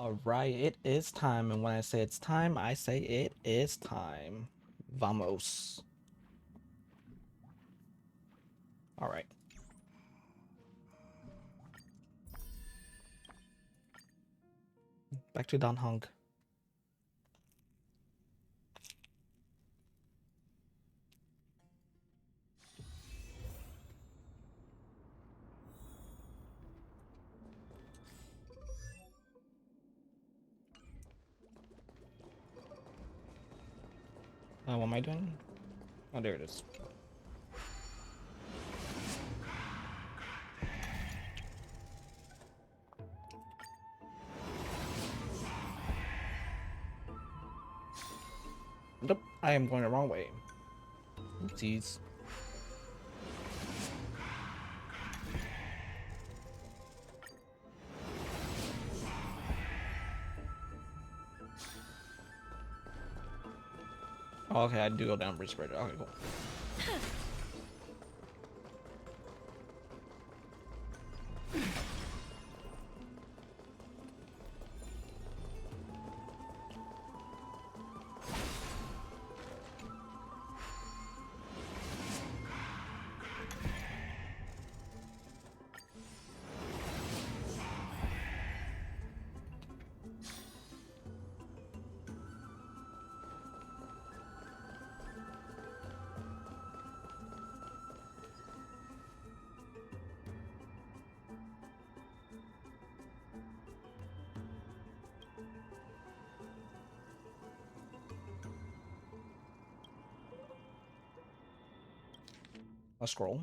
Alright, it is time, and when I say it's time, I say it is time. Vamos. Alright. Back to Dan Hong. What am I doing? Oh, there it is. Nope, I am going the wrong way. Oopsies. Oh, okay, I do go down Bridge Spreader. Okay, cool. I'll scroll.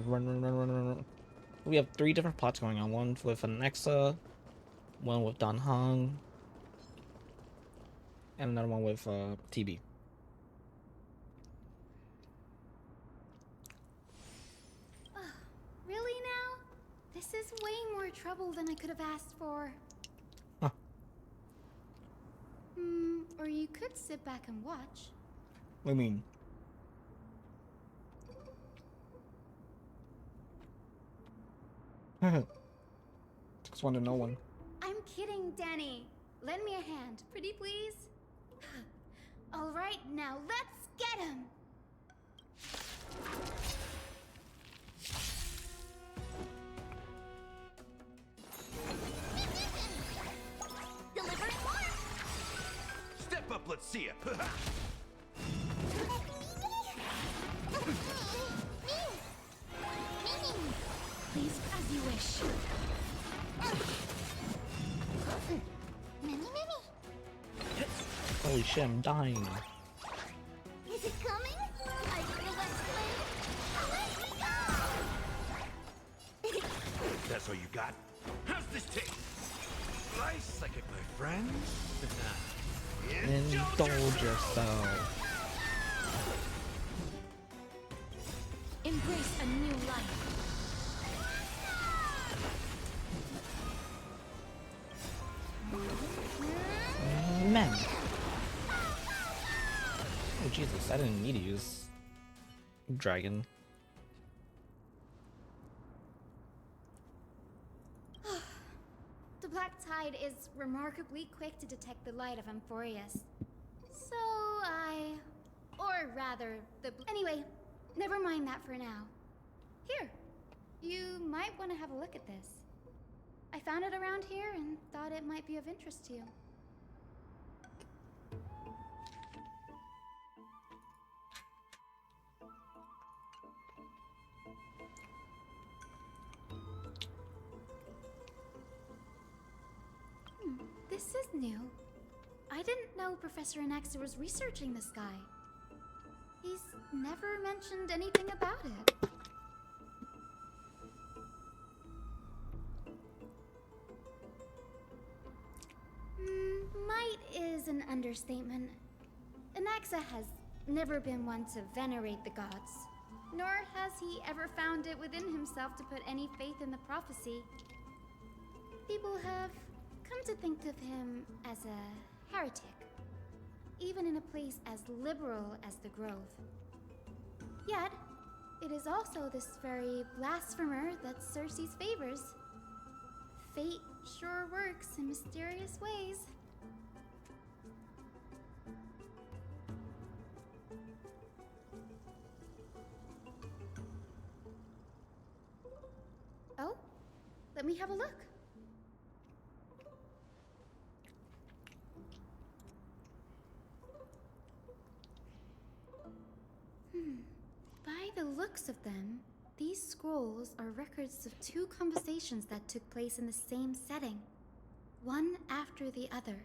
Run. We have 3 different plots going on. One with Alexa, one with Dan Hong, and another one with TB. Really now? This is way more trouble than I could have asked for. Huh. Or you could sit back and watch. What do you mean? Just want to know one. I'm kidding, Danny. Lend me a hand, pretty please. All right, now let's get him. Deliver more. Step up, let's see it. Please, as you wish. Holy shit, I'm dying. Is it coming? I don't know what's playing. Let me go! That's all you got? How's this taste? Slice like it, my friends. Indulge yourself. Embrace a new life. Man. Oh Jesus, I didn't need to use dragon. The Black Tide is remarkably quick to detect the light of Amphorius. So or rather, anyway, never mind that for now. Here, you might want to have a look at this. I found it around here and thought it might be of interest to you. This is new. I didn't know Professor Anaxa was researching this guy. He's never mentioned anything about it. Might is an understatement. Anaxa has never been one to venerate the gods. nor has he ever found it within himself to put any faith in the prophecy. People have come to think of him as a heretic, even in a place as liberal as the Grove. Yet, it is also this very blasphemer that Cersei favors. Fate sure works in mysterious ways. Oh, let me have a look. By the looks of them, these scrolls are records of two conversations that took place in the same setting, one after the other.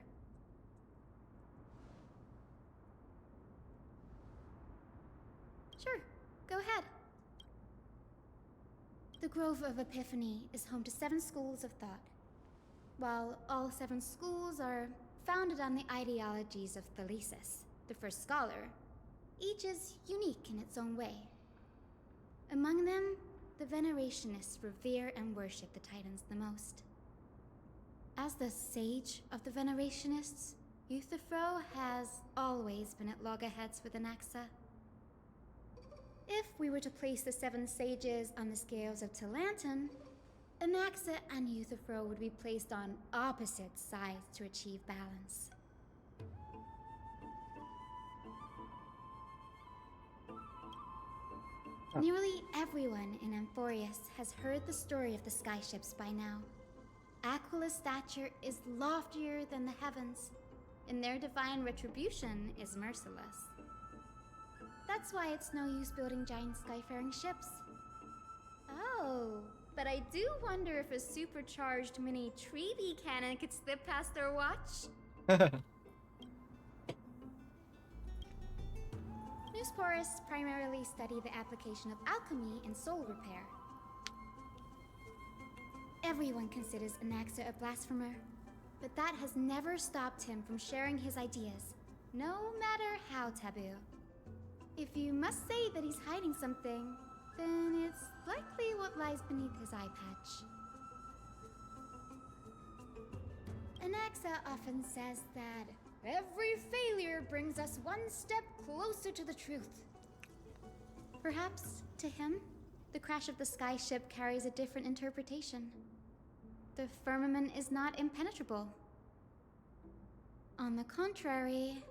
Sure, go ahead. The Grove of Epiphany is home to 7 schools of thought. While all 7 schools are founded on the ideologies of Thalesis, the first scholar, each is unique in its own way. Among them, the Venerationists revere and worship the Titans the most. As the sage of the Venerationists, Euthyphro has always been at loggerheads with Anaxa. If we were to place the 7 sages on the scales of Talanton, Anaxa and Euthyphro would be placed on opposite sides to achieve balance. Nearly everyone in Amphorius has heard the story of the skyships by now. Aquila's stature is loftier than the heavens, and their divine retribution is merciless. That's why it's no use building giant skyfaring ships. Oh, but I do wonder if a supercharged mini Treevy cannon could slip past their watch. Newsporists primarily study the application of alchemy in soul repair. Everyone considers Anaxa a blasphemer, but that has never stopped him from sharing his ideas, no matter how taboo. If you must say that he's hiding something, then it's likely what lies beneath his eye patch. Anaxa often says that every failure brings us one step closer to the truth. Perhaps, to him, the crash of the skyship carries a different interpretation. The firmament is not impenetrable. On the contrary,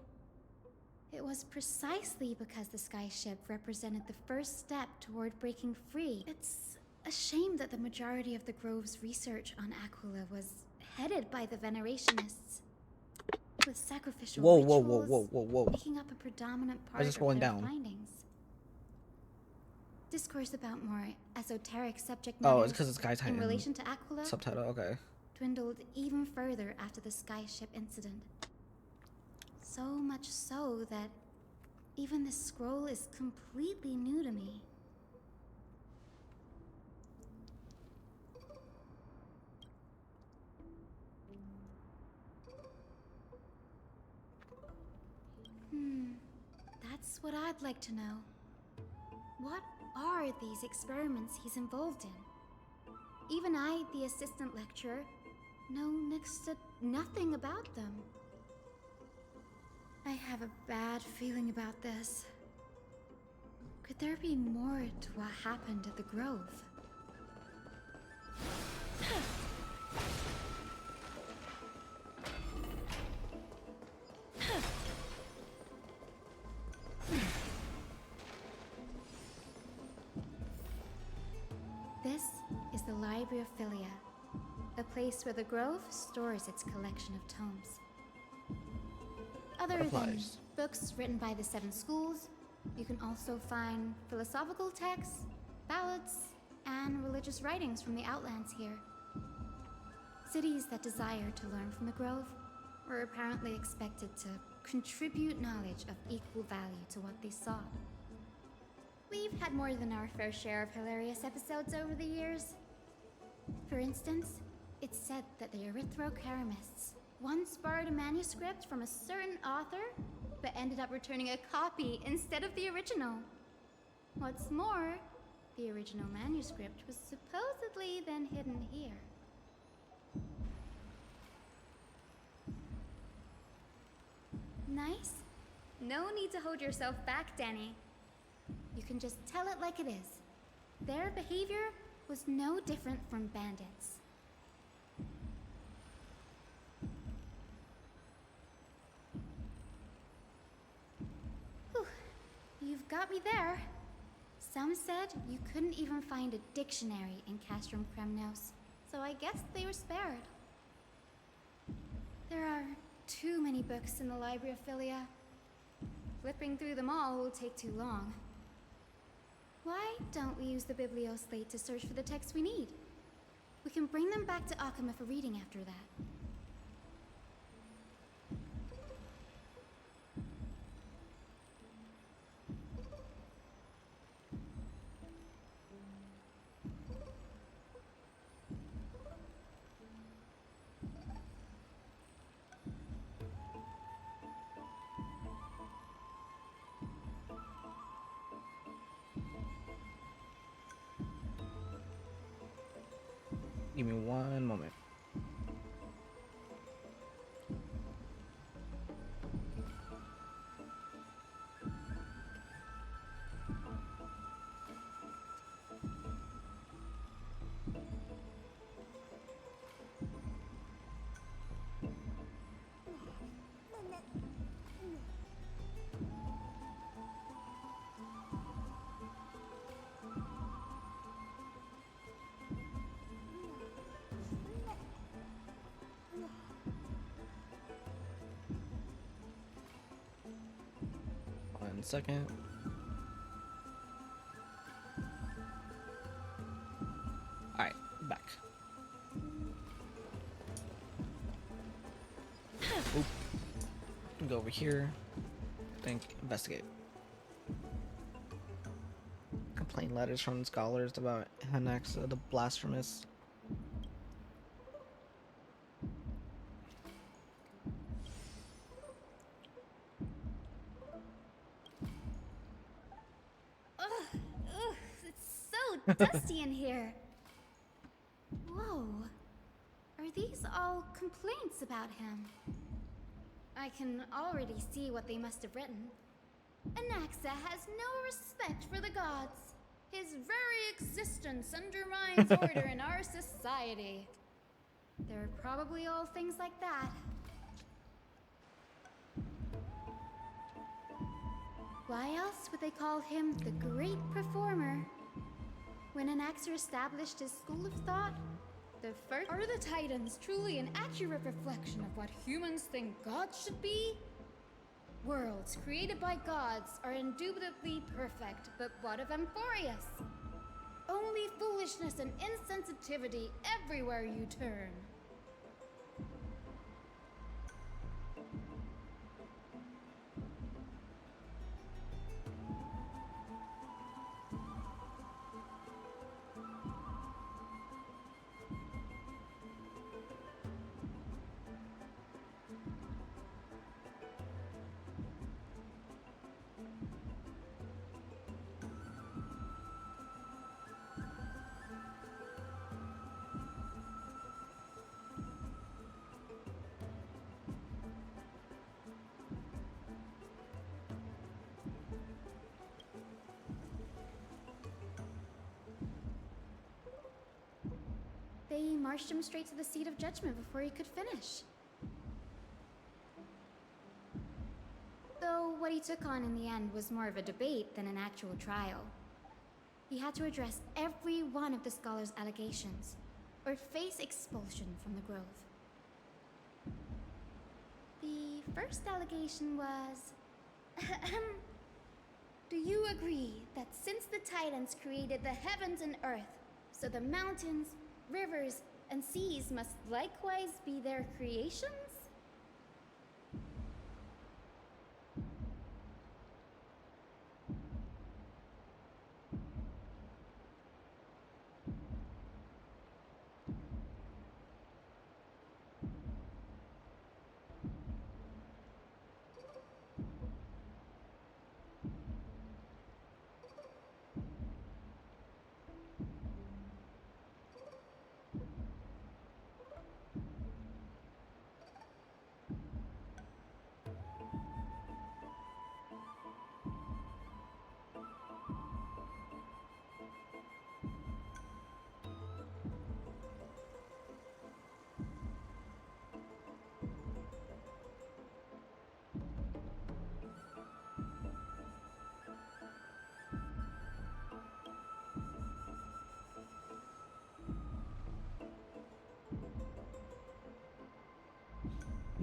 it was precisely because the skyship represented the first step toward breaking free. It's a shame that the majority of the Grove's research on Aquila was headed by the Venerationists, with sacrificial rituals making up a predominant part of their findings. Discourse about more esoteric subject matter it's because it's Sky Titan in relation to Aquila subtitle. Okay. dwindled even further after the skyship incident. So much so that even this scroll is completely new to me. That's what I'd like to know. What are these experiments he's involved in? Even I, the assistant lecturer, know next to nothing about them. I have a bad feeling about this. Could there be more to what happened at the Grove? This is the Library of Philia, a place where the Grove stores its collection of tomes. Other than books written by the 7 schools, you can also find philosophical texts, ballads, and religious writings from the Outlands here. Cities that desire to learn from the Grove were apparently expected to contribute knowledge of equal value to what they saw. We've had more than our fair share of hilarious episodes over the years. For instance, it's said that the Erythrocheramists once borrowed a manuscript from a certain author, but ended up returning a copy instead of the original. What's more, the original manuscript was supposedly then hidden here. Nice? No need to hold yourself back, Danny. You can just tell it like it is. Their behavior was no different from bandits. Whew. You've got me there. Some said you couldn't even find a dictionary in Castrum Kremnos, so I guess they were spared. There are too many books in the Library of Philia. Flipping through them all will take too long. Why don't we use the Biblioslate to search for the texts we need? We can bring them back to Akama for reading after that. Give me one moment. One second. Alright, back. Oop. Go over here. Think, investigate. Complaint letters from scholars about Henex the blasphemous. Ugh, it's so dusty in here. Whoa. Are these all complaints about him? I can already see what they must have written. Anaxa has no respect for the gods. His very existence undermines order in our society. They're probably all things like that. Why else would they call him the Great Performer? When Anaxer established his school of thought, the first— Are the Titans truly an accurate reflection of what humans think gods should be? Worlds created by gods are indubitably perfect, but what of Amphorius? Only foolishness and insensitivity everywhere you turn. They marched him straight to the seat of judgment before he could finish. Though what he took on in the end was more of a debate than an actual trial. He had to address every one of the scholar's allegations, or face expulsion from the Grove. The first allegation was... Do you agree that since the Titans created the heavens and earth, so the mountains, rivers, and seas must likewise be their creations?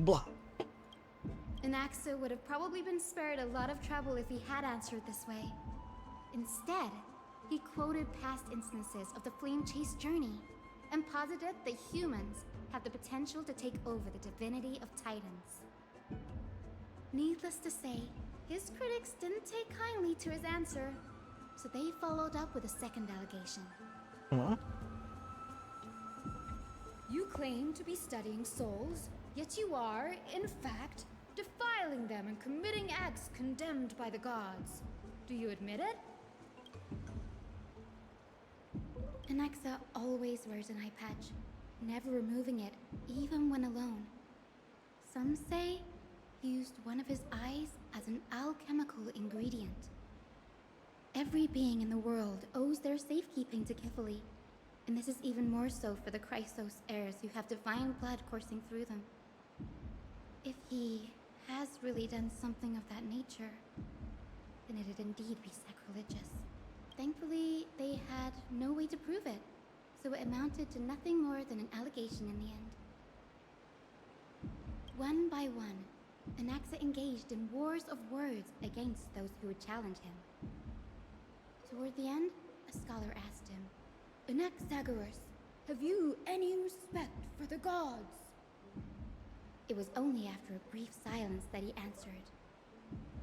Blah. Anaxa would have probably been spared a lot of trouble if he had answered this way. Instead, he quoted past instances of the Flame Chase journey and posited that humans have the potential to take over the divinity of Titans. Needless to say, his critics didn't take kindly to his answer, so they followed up with a second allegation. Huh? You claim to be studying souls, yet you are, in fact, defiling them and committing acts condemned by the gods. Do you admit it? Anaxa always wears an eye patch, never removing it, even when alone. Some say he used one of his eyes as an alchemical ingredient. Every being in the world owes their safekeeping to Kifili, and this is even more so for the Chrysos heirs who have divine blood coursing through them. If he has really done something of that nature, then it'd indeed be sacrilegious. Thankfully, they had no way to prove it, so it amounted to nothing more than an allegation in the end. One by one, Anaxa engaged in wars of words against those who would challenge him. Toward the end, a scholar asked him, "Anaxagoras, have you any respect for the gods?" It was only after a brief silence that he answered,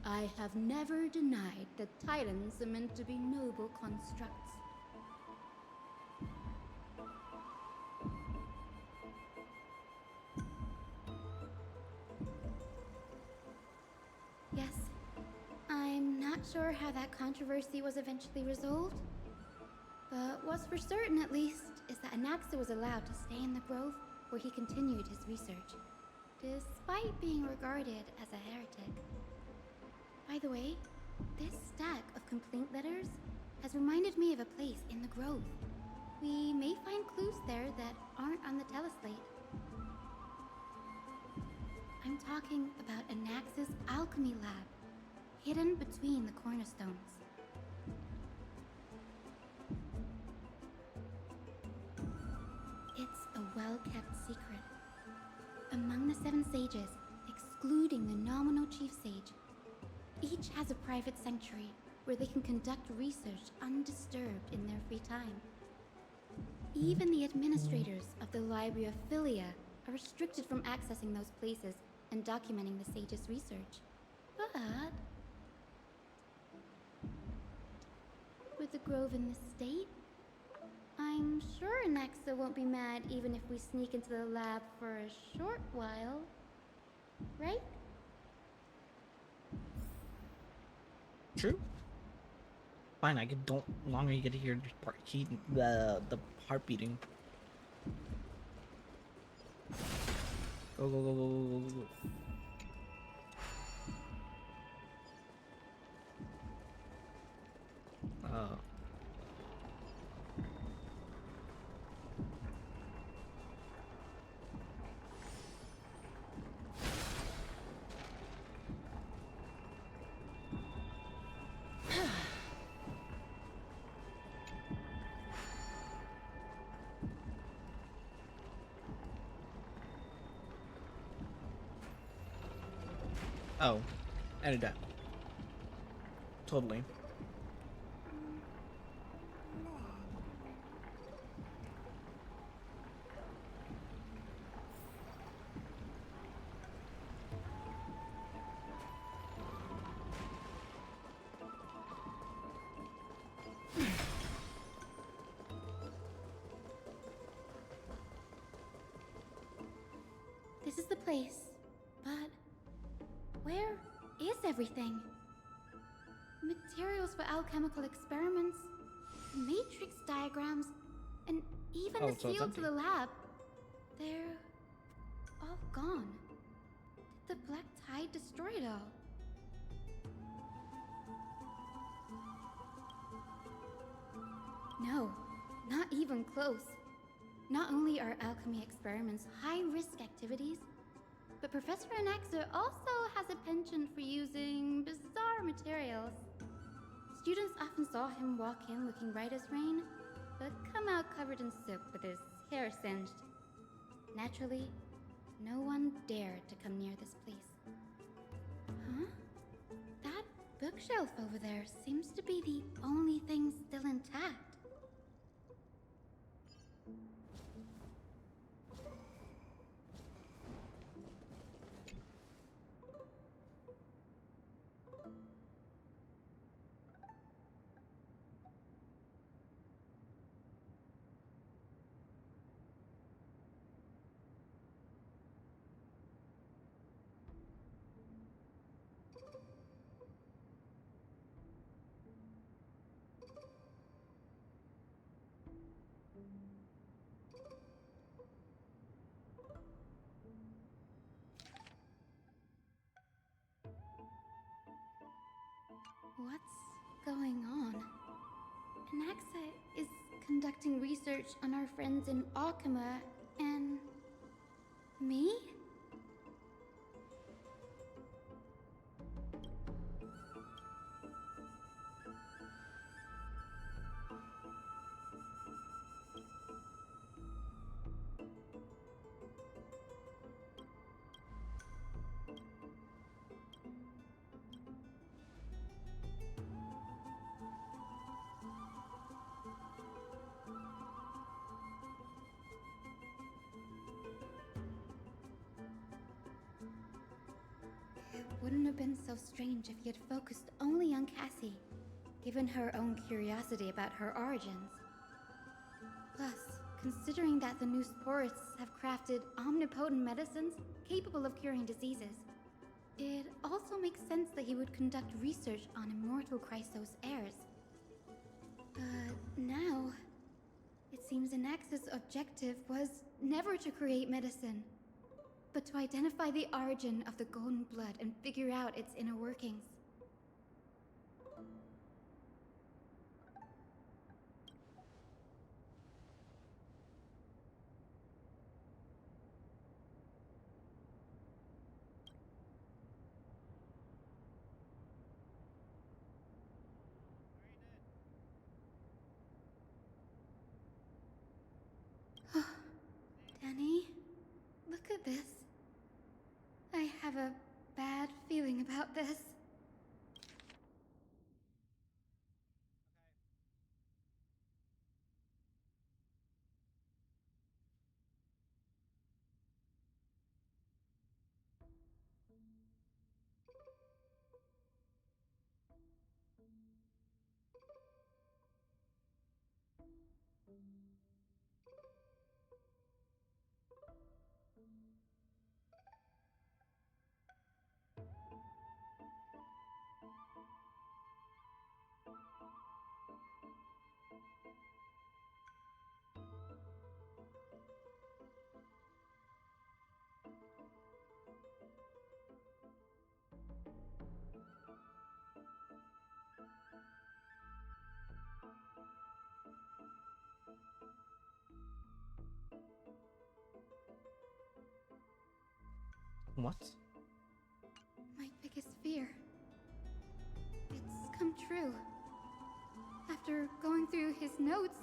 "I have never denied that Titans are meant to be noble constructs." Yes, I'm not sure how that controversy was eventually resolved, but what's for certain at least is that Anaxa was allowed to stay in the grove where he continued his research, despite being regarded as a heretic. By the way, this stack of complaint letters has reminded me of a place in the grove. We may find clues there that aren't on the teleslate. I'm talking about Anaxa's alchemy lab, hidden between the cornerstones. It's a well-kept secret. Among the 7 sages, excluding the nominal chief sage, each has a private sanctuary where they can conduct research undisturbed in their free time. Even the administrators of the Library of Philia are restricted from accessing those places and documenting the sage's research. But with the grove in this state, I'm sure Anaxa won't be mad even if we sneak into the lab for a short while, right? True. Fine, I don't longer get to hear the heart beating. Go, go, go, go, go, go, go. Oh, I did that. Totally. This is the place, but where is everything? Materials for alchemical experiments, matrix diagrams, and even the so it's seal empty. to the lab. They're all gone. Did the Black Tide destroy it all? No, not even close. Not only are alchemy experiments high-risk activities, but Professor Anaxa also has a penchant for using bizarre materials. Students often saw him walk in looking right as rain, but come out covered in soot with his hair singed. Naturally, no one dared to come near this place. Huh? That bookshelf over there seems to be the only thing still intact. What's going on? Anaxa is conducting research on our friends in Alchema and... me? It wouldn't have been so strange if he had focused only on Cassie, given her own curiosity about her origins. Plus, considering that the new sporists have crafted omnipotent medicines capable of curing diseases, it also makes sense that he would conduct research on immortal Chrysos heirs. But now, it seems Anax's objective was never to create medicine, but to identify the origin of the golden blood and figure out its inner workings. Danny, look at this. I have a bad feeling about this. What? My biggest fear. It's come true. After going through his notes,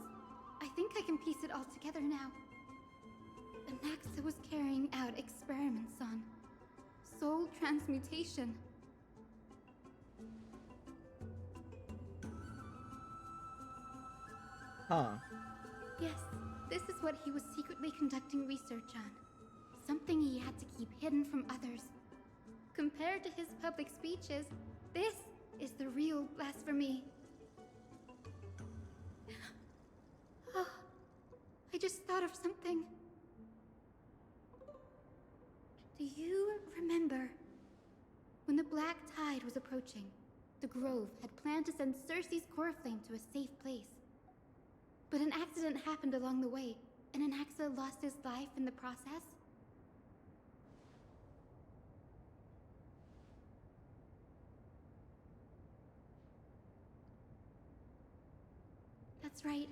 I think I can piece it all together now. Anaxa was carrying out experiments on soul transmutation. Huh. Yes, this is what he was secretly conducting research on. Something he had to keep hidden from others. Compared to his public speeches, this is the real blasphemy. Oh, I just thought of something. Do you remember when the Black Tide was approaching? The Grove had planned to send Cersei's core flame to a safe place. But an accident happened along the way, and Anaxa lost his life in the process? That's right.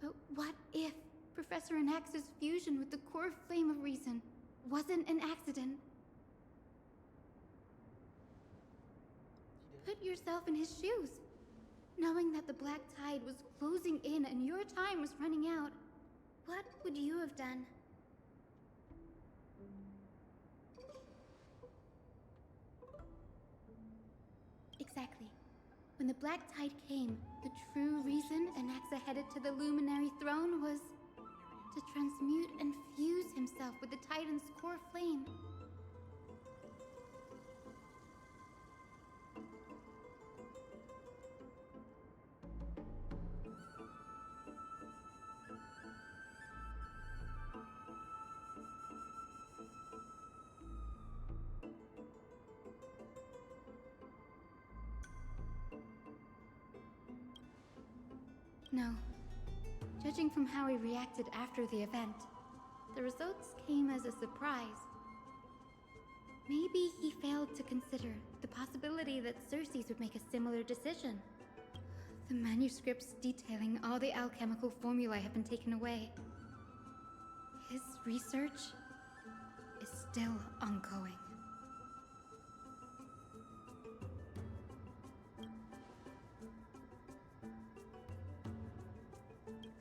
But what if Professor Anax's fusion with the core flame of reason wasn't an accident? Put yourself in his shoes. Knowing that the Black Tide was closing in and your time was running out, what would you have done? When the Black Tide came, the true reason Anaxa headed to the Luminary Throne was to transmute and fuse himself with the Titan's core flame. No. Judging from how he reacted after the event, the results came as a surprise. Maybe he failed to consider the possibility that Circe's would make a similar decision. The manuscripts detailing all the alchemical formulae have been taken away. His research is still ongoing.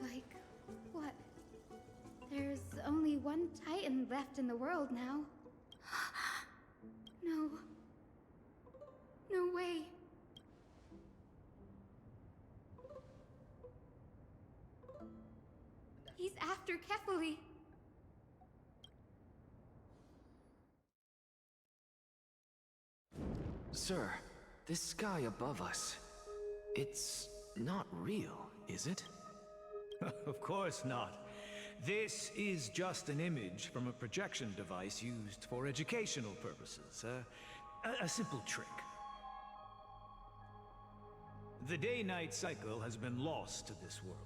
Like, what? There's only one Titan left in the world now. No. No way. He's after Kefali. Sir, this sky above us, it's not real, is it? Of course not. This is just an image from a projection device used for educational purposes. A simple trick. The day-night cycle has been lost to this world,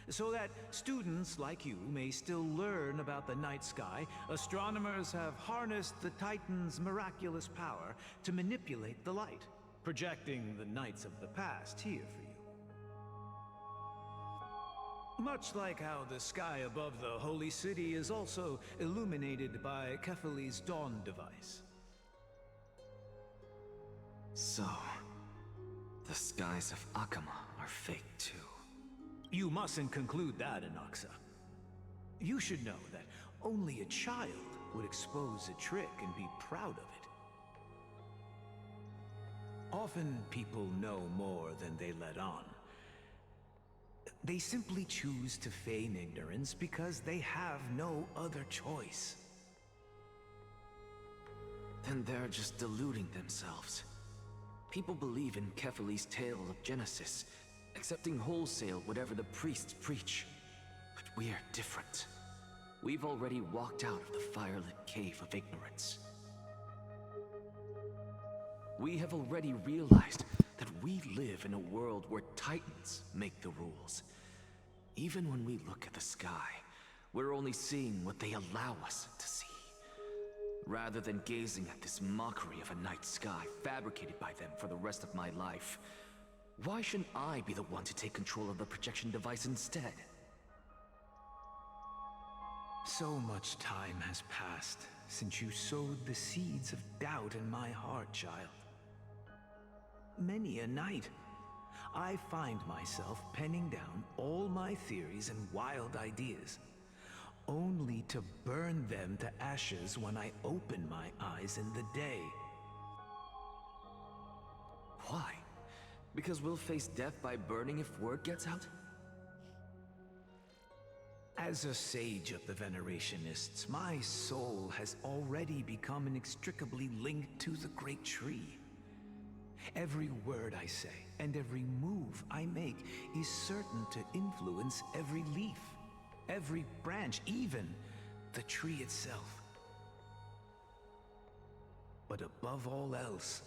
so that students like you may still learn about the night sky. Astronomers have harnessed the Titan's miraculous power to manipulate the light, projecting the nights of the past here for you. Much like how the sky above the Holy City is also illuminated by Kefali's dawn device. So, the skies of Akama are fake too. You mustn't conclude that, Anaxa. You should know that only a child would expose a trick and be proud of it. Often people know more than they let on. They simply choose to feign ignorance because they have no other choice. Then they're just deluding themselves. People believe in Kefali's tale of Genesis, accepting wholesale whatever the priests preach. But we're different. We've already walked out of the firelit cave of ignorance. We have already realized that we live in a world where Titans make the rules. Even when we look at the sky, we're only seeing what they allow us to see. Rather than gazing at this mockery of a night sky fabricated by them for the rest of my life, why shouldn't I be the one to take control of the projection device instead? So much time has passed since you sowed the seeds of doubt in my heart, child. Many a night, I find myself penning down all my theories and wild ideas, only to burn them to ashes when I open my eyes in the day. Why? Because we'll face death by burning if word gets out? As a sage of the Venerationists, my soul has already become inextricably linked to the great tree. Every word I say and every move I make is certain to influence every leaf, every branch, even the tree itself. But above all else,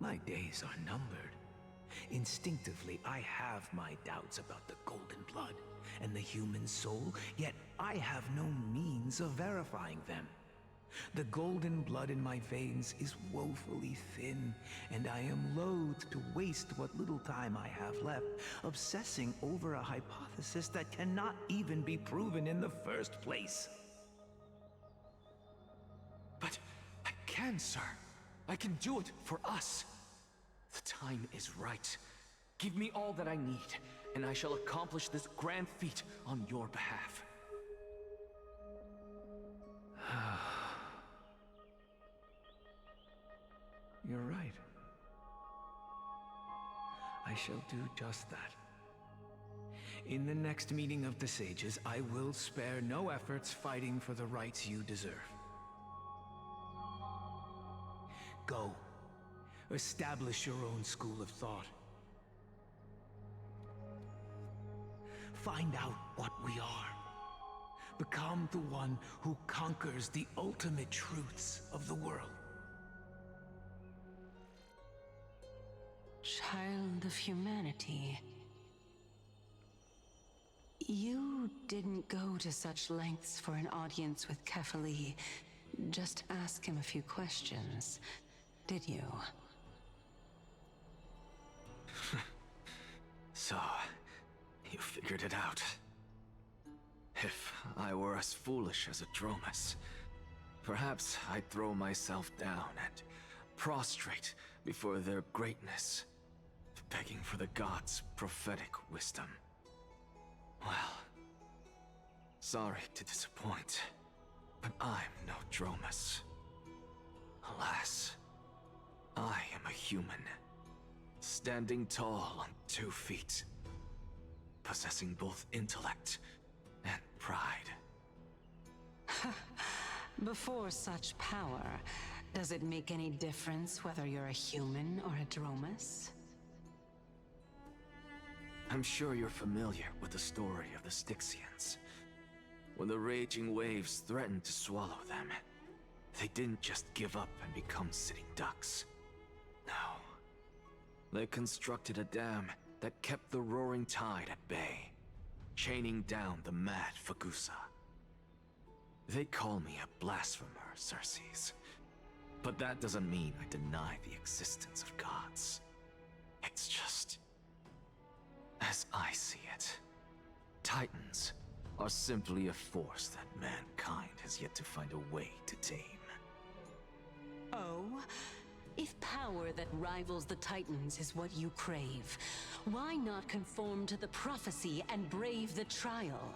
my days are numbered. Instinctively, I have my doubts about the golden blood and the human soul, yet I have no means of verifying them. The golden blood in my veins is woefully thin, and I am loath to waste what little time I have left obsessing over a hypothesis that cannot even be proven in the first place. But I can, sir. I can do it for us. The time is right. Give me all that I need, and I shall accomplish this grand feat on your behalf. You're right. I shall do just that. In the next meeting of the sages, I will spare no efforts fighting for the rights you deserve. Go. Establish your own school of thought. Find out what we are. Become the one who conquers the ultimate truths of the world. Child of humanity. You didn't go to such lengths for an audience with Kefali. Just ask him a few questions, did you? So, you figured it out. If I were as foolish as a Dromus, perhaps I'd throw myself down and prostrate before their greatness, begging for the gods' prophetic wisdom. Well, sorry to disappoint, but I'm no Dromus. Alas, I am a human, standing tall on 2 feet, possessing both intellect and pride. Before such power, does it make any difference whether you're a human or a Dromus? I'm sure you're familiar with the story of the Styxians. When the raging waves threatened to swallow them, they didn't just give up and become sitting ducks. No. They constructed a dam that kept the roaring tide at bay, chaining down the mad Fagusa. They call me a blasphemer, Xerxes. But that doesn't mean I deny the existence of gods. It's just... as I see it, Titans are simply a force that mankind has yet to find a way to tame. Oh? If power that rivals the Titans is what you crave, why not conform to the prophecy and brave the trial?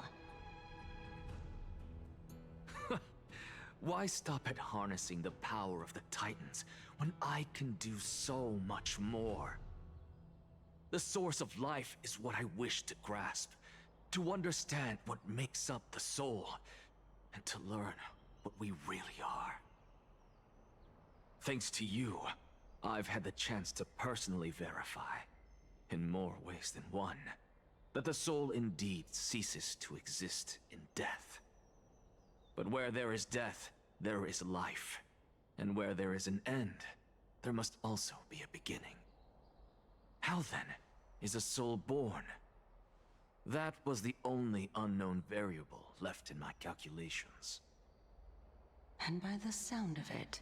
Why stop at harnessing the power of the Titans when I can do so much more? The source of life is what I wish to grasp, to understand what makes up the soul, and to learn what we really are. Thanks to you, I've had the chance to personally verify, in more ways than one, that the soul indeed ceases to exist in death. But where there is death, there is life. And where there is an end, there must also be a beginning. How then is a soul born? That was the only unknown variable left in my calculations. And by the sound of it,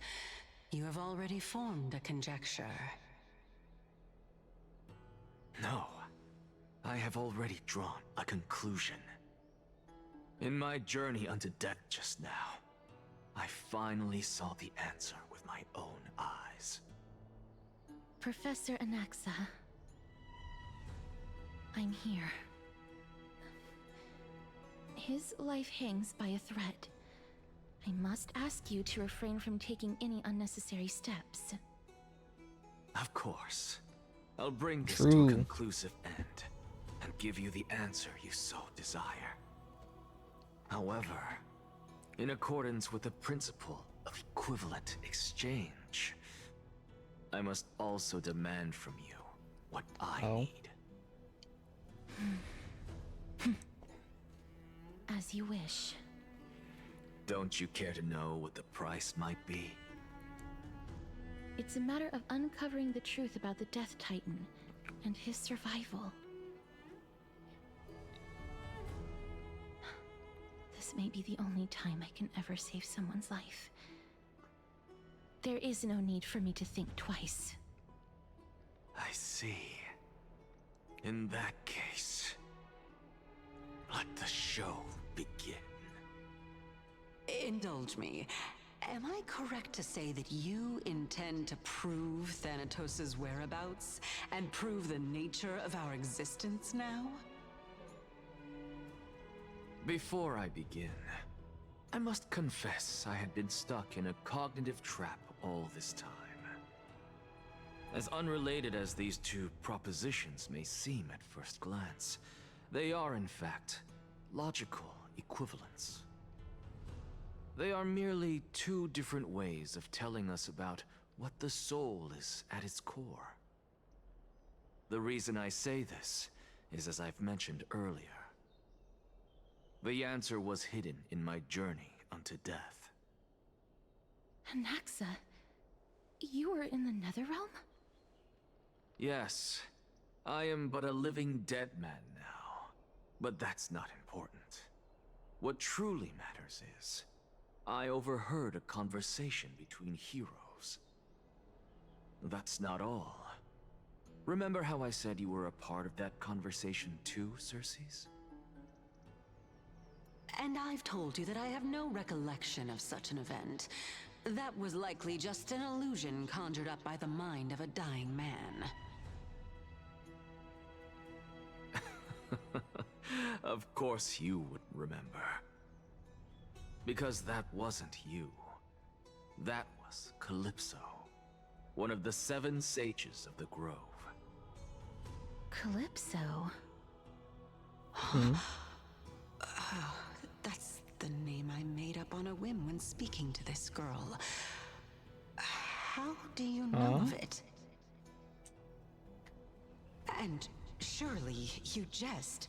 you have already formed a conjecture. No, I have already drawn a conclusion. In my journey unto death just now, I finally saw the answer with my own eyes. Professor Anaxa, I'm here. His life hangs by a thread. I must ask you to refrain from taking any unnecessary steps. Of course. I'll bring this True. to a conclusive end, and give you the answer you so desire. However, in accordance with the principle of equivalent exchange, I must also demand from you what I need. As you wish. Don't you care to know what the price might be? It's a matter of uncovering the truth about the Death Titan and his survival. This may be the only time I can ever save someone's life. There is no need for me to think twice. I see. In that case, let the show begin. Indulge me. Am I correct to say that you intend to prove Thanatos' whereabouts and prove the nature of our existence now? Before I begin, I must confess I had been stuck in a cognitive trap all this time. As unrelated as these two propositions may seem at first glance, they are in fact logical equivalents. They are merely two different ways of telling us about what the soul is at its core. The reason I say this is, as I've mentioned earlier, the answer was hidden in my journey unto death. Anaxa, you were in the Netherrealm? Yes, I am but a living dead man now, but that's not important. What truly matters is, I overheard a conversation between heroes. That's not all. Remember how I said you were a part of that conversation too, Circes? And I've told you that I have no recollection of such an event. That was likely just an illusion conjured up by the mind of a dying man. Of course you would remember. Because that wasn't you. That was Calypso, one of the 7 sages of the Grove. Calypso? That's the name I made up on a whim when speaking to this girl. How do you know of it? And surely you jest.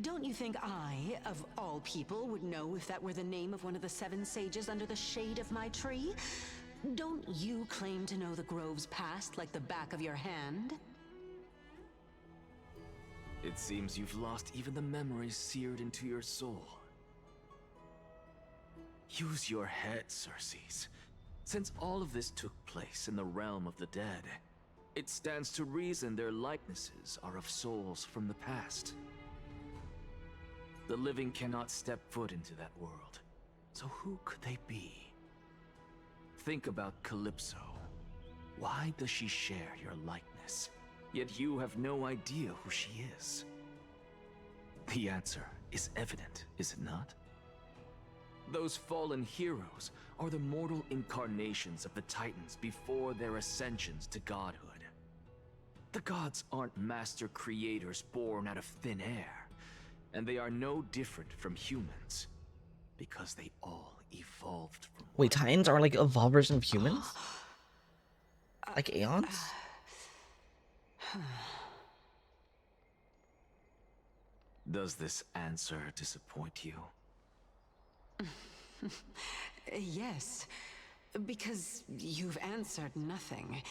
Don't you think I, of all people, would know if that were the name of one of the 7 sages under the shade of my tree? Don't you claim to know the Grove's past like the back of your hand? It seems you've lost even the memories seared into your soul. Use your head, Circes. Since all of this took place in the realm of the dead, it stands to reason their likenesses are of souls from the past. The living cannot step foot into that world, so who could they be? Think about Calypso. Why does she share your likeness? Yet you have no idea who she is. The answer is evident, is it not? Those fallen heroes are the mortal incarnations of the Titans before their ascensions to godhood. The gods aren't master creators born out of thin air, and they are no different from humans, because they all evolved from... Wait, Titans are like evolvers of humans? Like Aeons? Does this answer disappoint you? Yes, because you've answered nothing.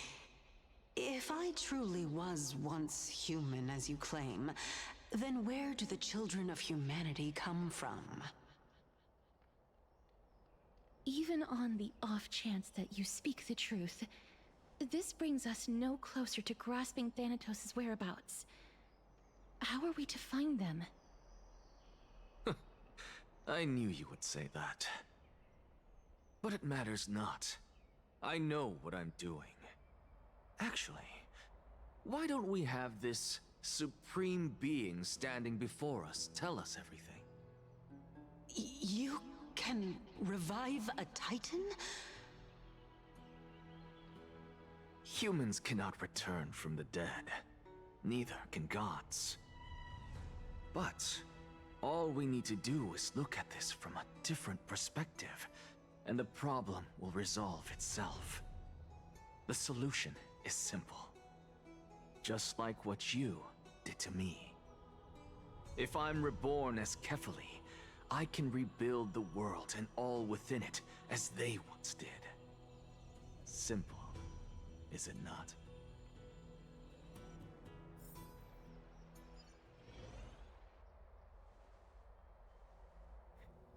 If I truly was once human, as you claim, then where do the children of humanity come from? Even on the off chance that you speak the truth, this brings us no closer to grasping Thanatos' whereabouts. How are we to find them? I knew you would say that. But it matters not. I know what I'm doing. Actually, why don't we have this supreme being standing before us tell us everything? You can revive a Titan? Humans cannot return from the dead. Neither can gods. But all we need to do is look at this from a different perspective, and the problem will resolve itself. The solution is simple. Just like what you did to me. If I'm reborn as Kefali, I can rebuild the world and all within it as they once did. Simple, is it not?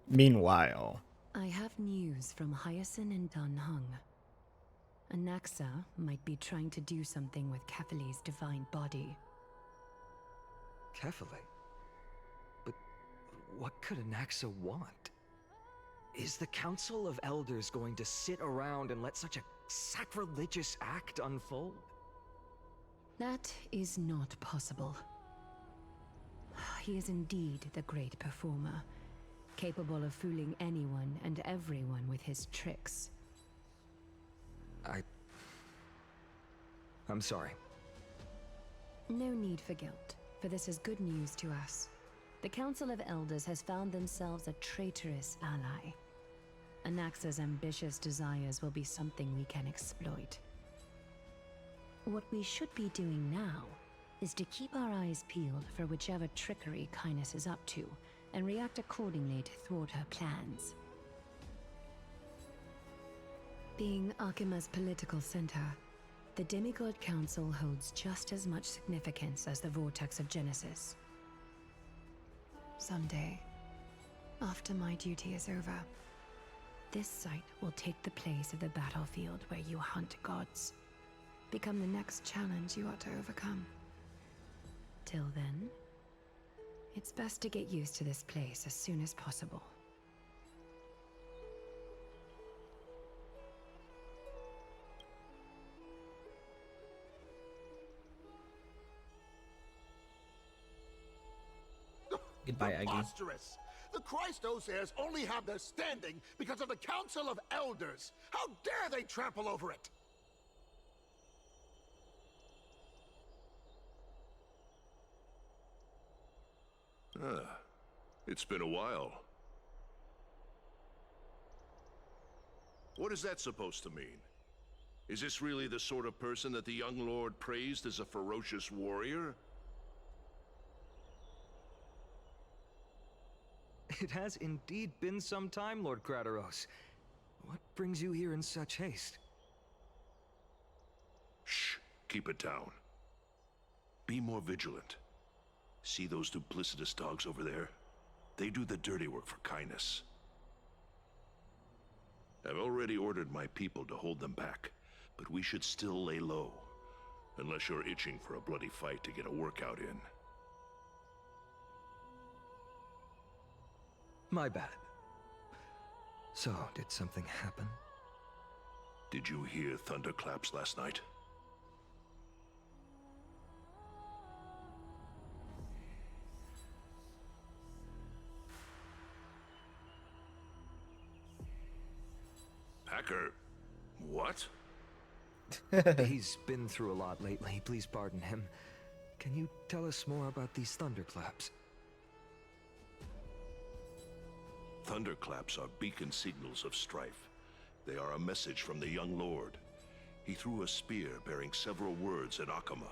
Meanwhile, I have news from Hyacinth and Danhung. Anaxa might be trying to do something with Kefali's divine body. Kefali? But what could Anaxa want? Is the Council of Elders going to sit around and let such a sacrilegious act unfold? That is not possible. He is indeed the great performer, capable of fooling anyone and everyone with his tricks. I'm sorry. No need for guilt, for this is good news to us. The Council of Elders has found themselves a traitorous ally. Anaxa's ambitious desires will be something we can exploit. What we should be doing now is to keep our eyes peeled for whichever trickery Kindness is up to, and react accordingly to thwart her plans. Being Akima's political center, the Demigod Council holds just as much significance as the Vortex of Genesis. Someday, after my duty is over, this site will take the place of the battlefield where you hunt gods. Become the next challenge you ought to overcome. Till then, it's best to get used to this place as soon as possible. Goodbye, Aggie. Preposterous! The Christos-heirs only have their standing because of the Council of Elders! How dare they trample over it! It's been a while. What is that supposed to mean? Is this really the sort of person that the young lord praised as a ferocious warrior? It has indeed been some time, Lord Crateros. What brings you here in such haste? Shh, keep it down. Be more vigilant. See those duplicitous dogs over there? They do the dirty work for Kindness. I've already ordered my people to hold them back, but we should still lay low. Unless you're itching for a bloody fight to get a workout in. My bad. So, did something happen? Did you hear thunderclaps last night? Packer, what? He's been through a lot lately, please pardon him. Can you tell us more about these thunderclaps? Thunderclaps are beacon signals of strife. They are a message from the young lord. He threw a spear bearing several words at Akama.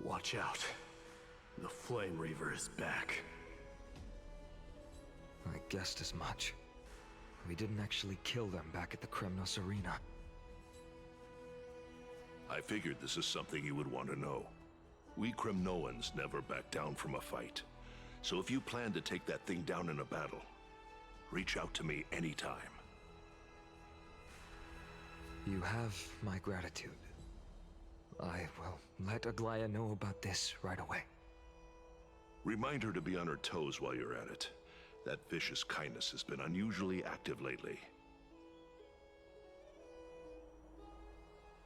Watch out. The Flame Reaver is back. I guessed as much. We didn't actually kill them back at the Kremnos Arena. I figured this is something you would want to know. We Kremnoans never back down from a fight. So if you plan to take that thing down in a battle, reach out to me anytime. You have my gratitude. I will let Aglaya know about this right away. Remind her to be on her toes while you're at it. That vicious Kindness has been unusually active lately.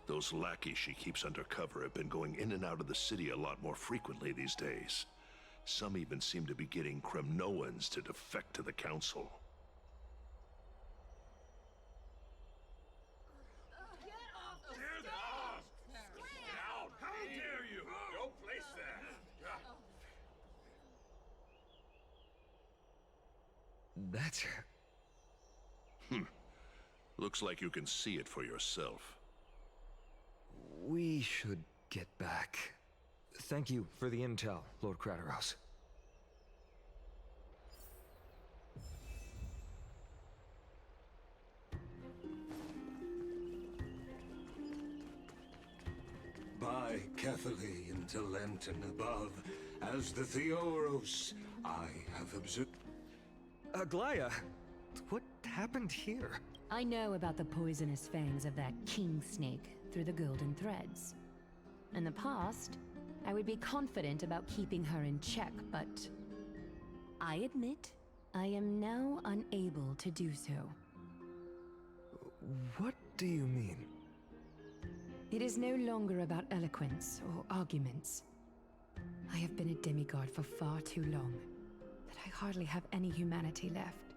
Those lackeys she keeps under cover have been going in and out of the city a lot more frequently these days. Some even seem to be getting Kremnoans to defect to the Council. That's her. Looks like you can see it for yourself. We should get back. Thank you for the intel, Lord Crateros. By Catholic into Lenten above, as the Theoros, I have observed. Aglaya, what happened here? I know about the poisonous fangs of that king snake through the golden threads. In the past, I would be confident about keeping her in check, but I admit I am now unable to do so. What do you mean? It is no longer about eloquence or arguments. I have been a demigod for far too long that I hardly have any humanity left.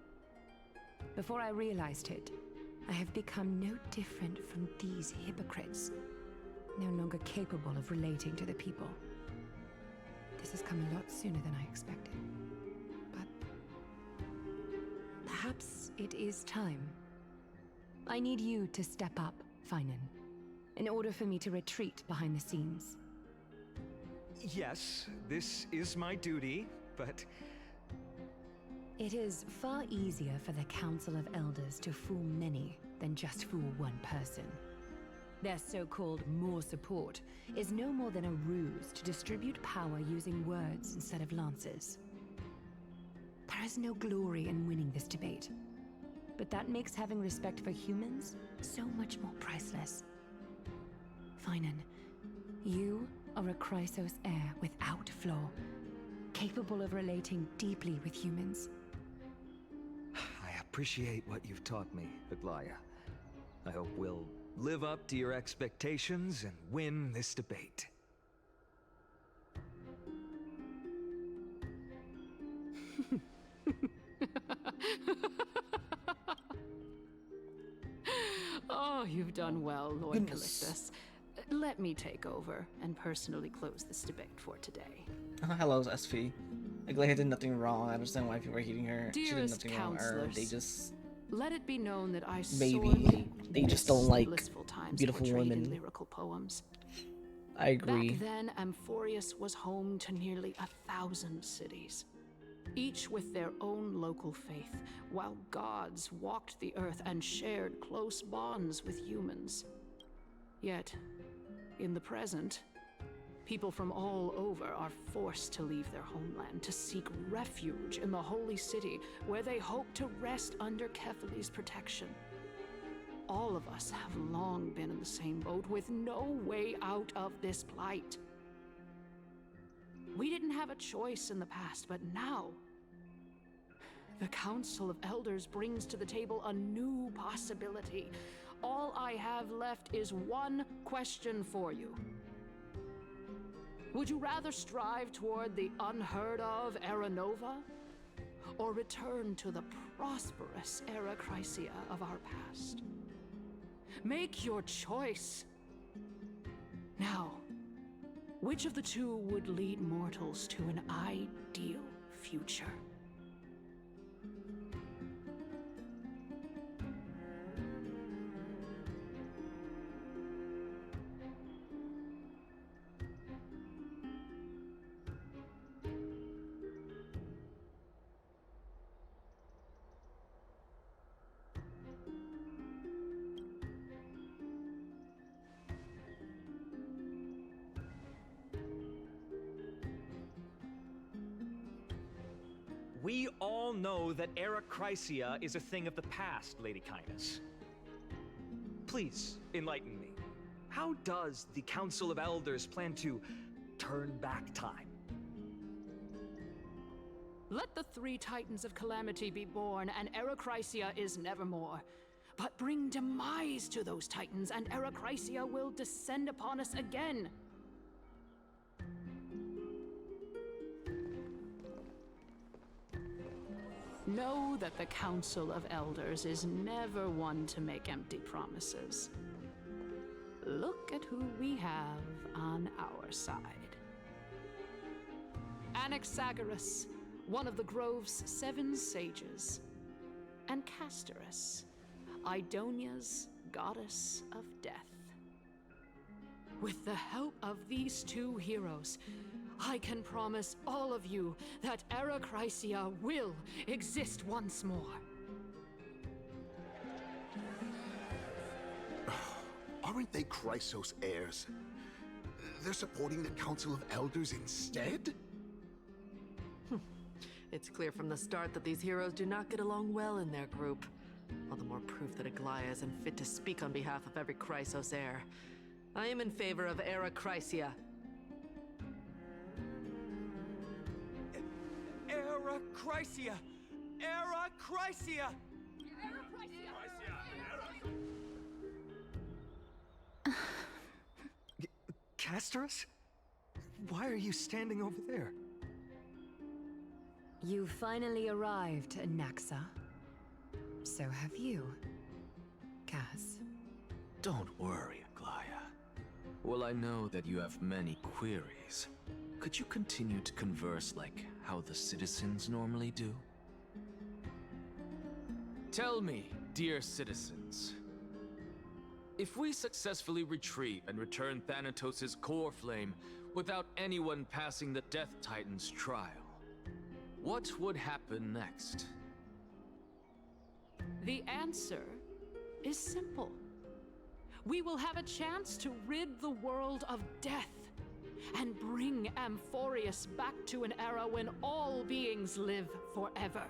Before I realized it, I have become no different from these hypocrites, no longer capable of relating to the people. This has come a lot sooner than I expected. But perhaps it is time. I need you to step up, Finan, in order for me to retreat behind the scenes. Yes, this is my duty, but... It is far easier for the Council of Elders to fool many than just fool one person. Their so-called more support is no more than a ruse to distribute power using words instead of lances. There is no glory in winning this debate, but that makes having respect for humans so much more priceless. Finan, you are a Chrysos heir without flaw, capable of relating deeply with humans. I appreciate what you've taught me, Aglaya. I hope we'll live up to your expectations and win this debate. Oh, you've done well, Lord Goodness. Callictus. Let me take over and personally close this debate for today. Hello, SV. Aglaya did nothing wrong. I understand why people are hating her. She did Dearest nothing wrong. Or counselors, they just let it be known that I maybe sorely they just miss don't the like blissful times beautiful portrayed in women. lyrical poems. I agree. Back then, Amphorius was home to nearly 1,000 cities, each with their own local faith, while gods walked the earth and shared close bonds with humans. Yet, in the present, people from all over are forced to leave their homeland to seek refuge in the holy city, where they hope to rest under Kephali's protection. All of us have long been in the same boat with no way out of this plight. We didn't have a choice in the past, but now the Council of Elders brings to the table a new possibility. All I have left is one question for you. Would you rather strive toward the unheard of Era Nova, or return to the prosperous Era Chrysia of our past? Make your choice. Now, which of the two would lead mortals to an ideal future? We all know that Era Chrysia is a thing of the past, Lady Kindness. Please, enlighten me. How does the Council of Elders plan to turn back time? Let the three Titans of Calamity be born, and Era Chrysia is nevermore. But bring demise to those Titans, and Era Chrysia will descend upon us again. Know that the Council of Elders is never one to make empty promises. Look at who we have on our side. Anaxagoras, one of the Grove's 7 sages, and Castorus, Idonia's goddess of death. With the help of these two heroes, I can promise all of you that Era Chrysia will exist once more. Aren't they Chrysos heirs? They're supporting the Council of Elders instead? It's clear from the start that these heroes do not get along well in their group. All the more proof that Aglaya isn't fit to speak on behalf of every Chrysos heir. I am in favor of Era Chrysia. Era Chrysia! Era Chrysia! Castorus? Why are you standing over there? You finally arrived, Anaxa. So have you. Cass. Don't worry, Aglaya. Well, I know that you have many queries. Could you continue to converse like how the citizens normally do? Tell me, dear citizens, if we successfully retrieve and return Thanatos' core flame without anyone passing the Death Titan's trial, what would happen next? The answer is simple. We will have a chance to rid the world of death and bring Amphorius back to an era when all beings live forever.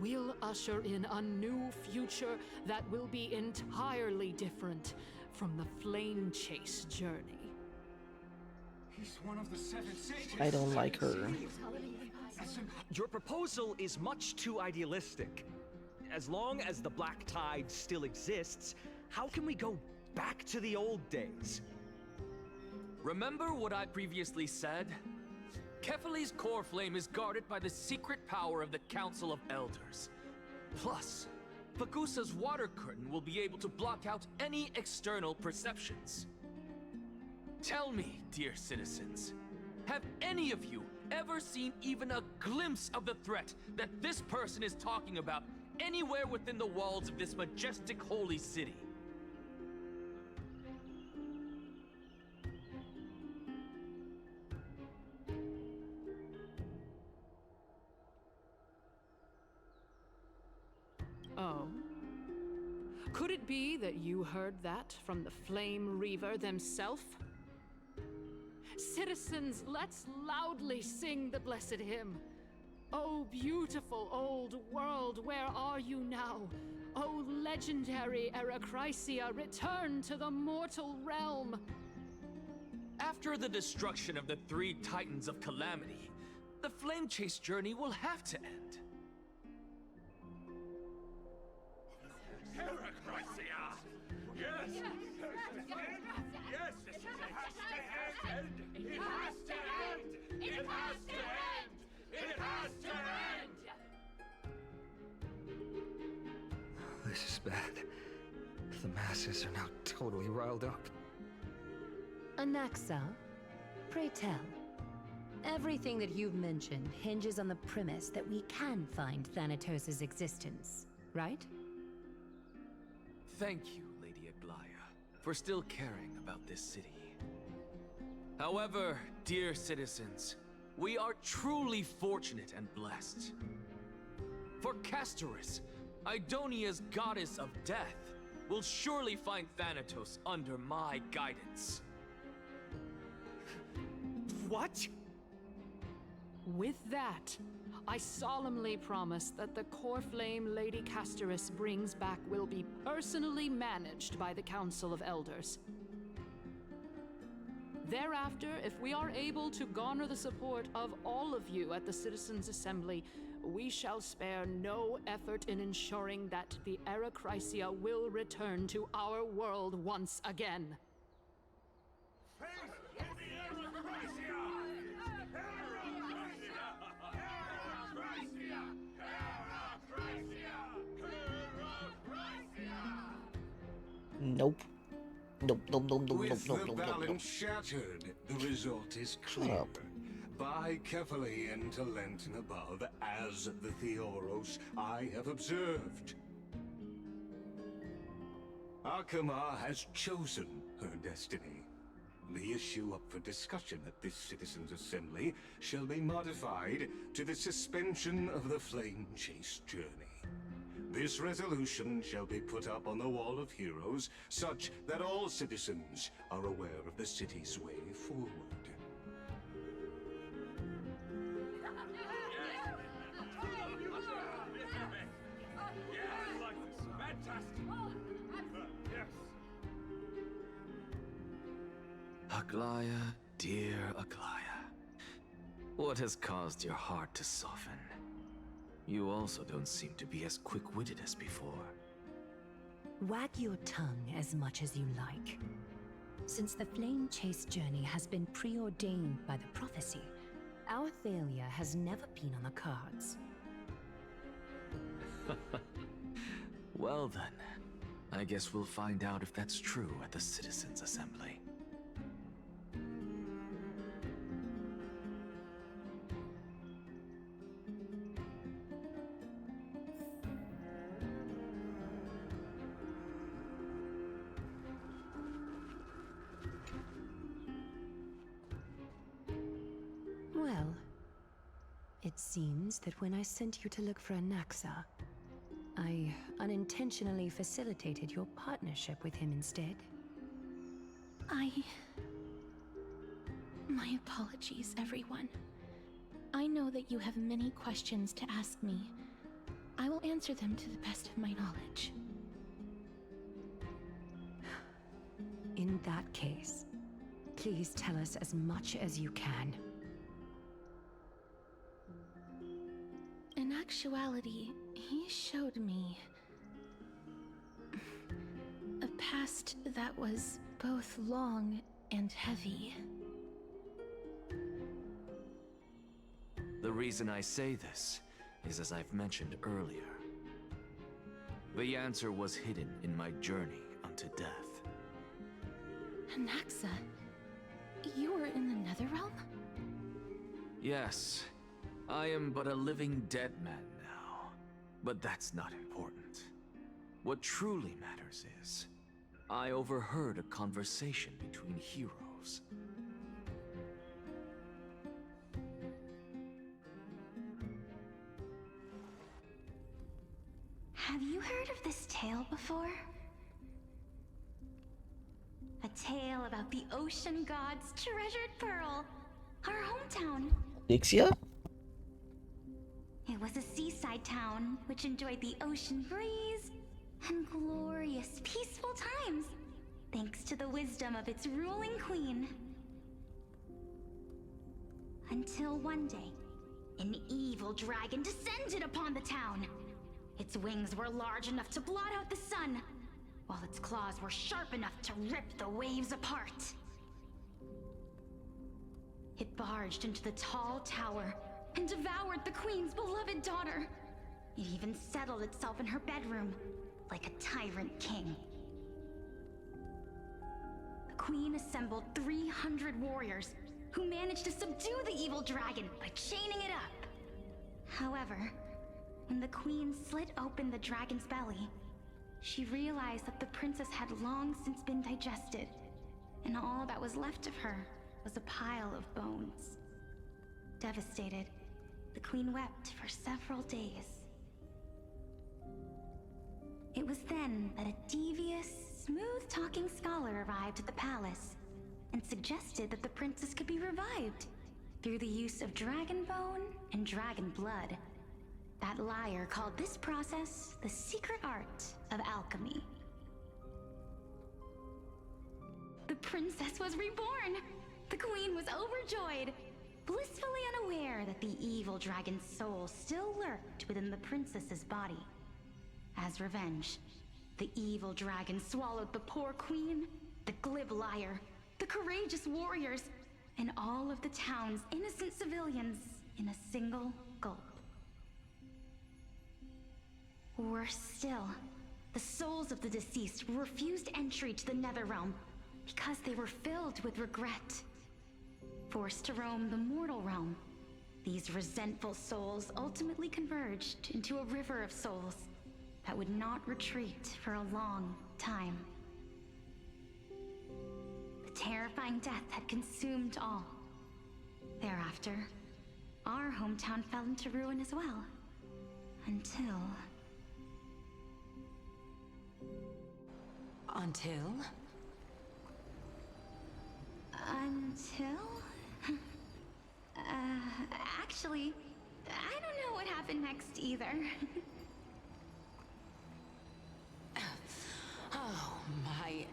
We'll usher in a new future that will be entirely different from the flame chase journey. He's one of the 7 sages. I don't like her. Your proposal is much too idealistic. As long as the Black Tide still exists, how can we go back to the old days? Remember what I previously said? Kefali's core flame is guarded by the secret power of the Council of Elders. Plus, Fagusa's water curtain will be able to block out any external perceptions. Tell me, dear citizens, have any of you ever seen even a glimpse of the threat that this person is talking about anywhere within the walls of this majestic holy city? Oh? Could it be that you heard that from the Flame Reaver themselves? Citizens, let's loudly sing the blessed hymn. Oh, beautiful old world, where are you now? Oh, legendary Erachrysia, return to the mortal realm! After the destruction of the 3 Titans of Calamity, the Flame Chase journey will have to end. Erachrysia! Yes! Yes, it has to end! It has to end! It has to end! It has to end! This is bad. The masses are now totally riled up. Anaxa, pray tell. Everything that you've mentioned hinges on the premise that we can find Thanatos' existence, right? Thank you, Lady Aglaya, for still caring about this city. However, dear citizens, we are truly fortunate and blessed. For Castoris, Idonia's goddess of death, will surely find Thanatos under my guidance. What? With that, I solemnly promise that the core flame Lady Castoris brings back will be personally managed by the Council of Elders. Thereafter, if we are able to garner the support of all of you at the Citizens' Assembly, we shall spare no effort in ensuring that the Erachrysia will return to our world once again. Nope. Nope, nope, nope, nope, With nope, nope, the nope, nope, nope. balance shattered, the result is clear. up. By Kefali and Talentin above, as the Theoros I have observed. Akama has chosen her destiny. The issue up for discussion at this Citizens' Assembly shall be modified to the suspension of the Flame Chase journey. This resolution shall be put up on the Wall of Heroes, such that all citizens are aware of the city's way forward. Aglaya, dear Aglaya, what has caused your heart to soften? You also don't seem to be as quick-witted as before. Wag your tongue as much as you like. Since the Flame Chase journey has been preordained by the prophecy, our failure has never been on the cards. Well then, I guess we'll find out if that's true at the Citizens' Assembly. Well, it seems that when I sent you to look for Anaxa, I unintentionally facilitated your partnership with him instead. My apologies, everyone. I know that you have many questions to ask me. I will answer them to the best of my knowledge. In that case, please tell us as much as you can. In actuality, he showed me a past that was both long and heavy. The reason I say this is as I've mentioned earlier. The answer was hidden in my journey unto death. Anaxa, you were in the Netherrealm? Yes, I am but a living dead man now. But that's not important. What truly matters is, I overheard a conversation between heroes. Have you heard of this tale before? A tale about the ocean god's treasured pearl, our hometown. Dixia? It was a seaside town which enjoyed the ocean breeze and glorious, peaceful times, thanks to the wisdom of its ruling queen. Until one day, an evil dragon descended upon the town. Its wings were large enough to blot out the sun, while its claws were sharp enough to rip the waves apart. It barged into the tall tower and devoured the queen's beloved daughter. It even settled itself in her bedroom, like a tyrant king. The queen assembled 300 warriors who managed to subdue the evil dragon by chaining it up. However, when the queen slit open the dragon's belly, she realized that the princess had long since been digested, and all that was left of her was a pile of bones. Devastated, the queen wept for several days. It was then that a devious, smooth-talking scholar arrived at the palace and suggested that the princess could be revived through the use of dragon bone and dragon blood. That liar called this process the secret art of alchemy. The princess was reborn! The queen was overjoyed, blissfully unaware that the evil dragon's soul still lurked within the princess's body. As revenge, the evil dragon swallowed the poor queen, the glib liar, the courageous warriors, and all of the town's innocent civilians in a single gulp. Worse still, the souls of the deceased were refused entry to the Netherrealm because they were filled with regret. Forced to roam the mortal realm, these resentful souls ultimately converged into a river of souls that would not retreat for a long time. The terrifying death had consumed all. Thereafter, our hometown fell into ruin as well. Until... Actually, I don't know what happened next either. Oh my.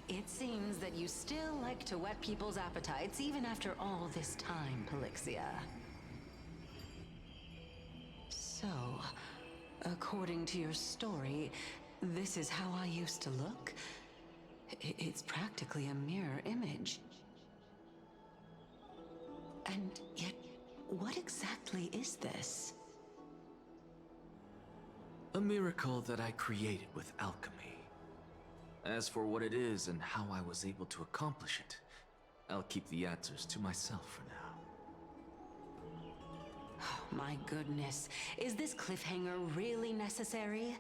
It seems that you still like to whet people's appetites even after all this time, Pelixia. So, according to your story, this is how I used to look? It's practically a mirror image. And yet, what exactly is this? A miracle that I created with alchemy. As for what it is and how I was able to accomplish it, I'll keep the answers to myself for now. My goodness, is this cliffhanger really necessary?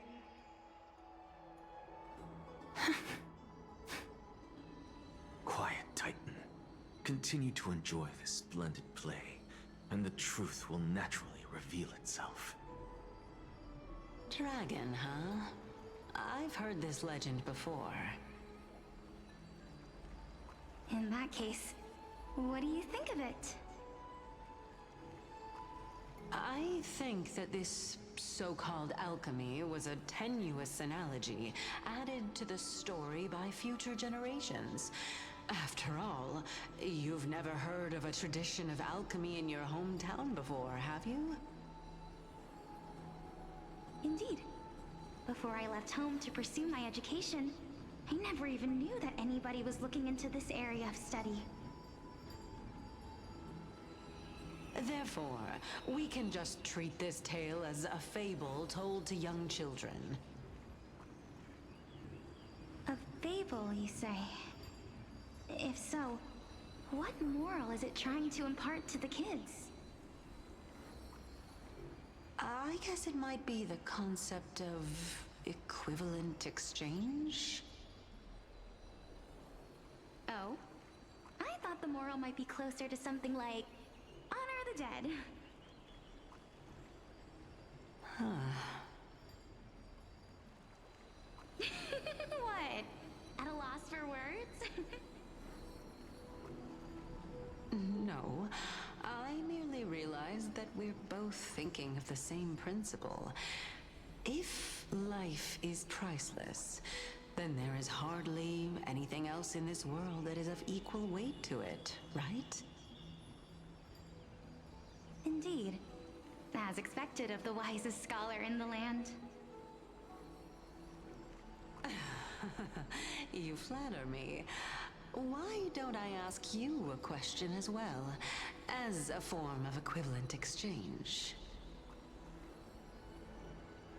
Quiet, Titan. Continue to enjoy this splendid play, and the truth will naturally reveal itself. Dragon, huh? I've heard this legend before. In that case, what do you think of it? I think that this so-called alchemy was a tenuous analogy added to the story by future generations. After all, you've never heard of a tradition of alchemy in your hometown before, have you? Indeed. Before I left home to pursue my education, I never even knew that anybody was looking into this area of study. Therefore, we can just treat this tale as a fable told to young children. A fable, you say? If so, what moral is it trying to impart to the kids? I guess it might be the concept of equivalent exchange? Oh? I thought the moral might be closer to something like honor the dead. Huh. What? At a loss for words? No, I merely realized that we're both thinking of the same principle. If life is priceless, then there is hardly anything else in this world that is of equal weight to it, right? Indeed. As expected of the wisest scholar in the land. You flatter me. Why don't I ask you a question as well, as a form of equivalent exchange?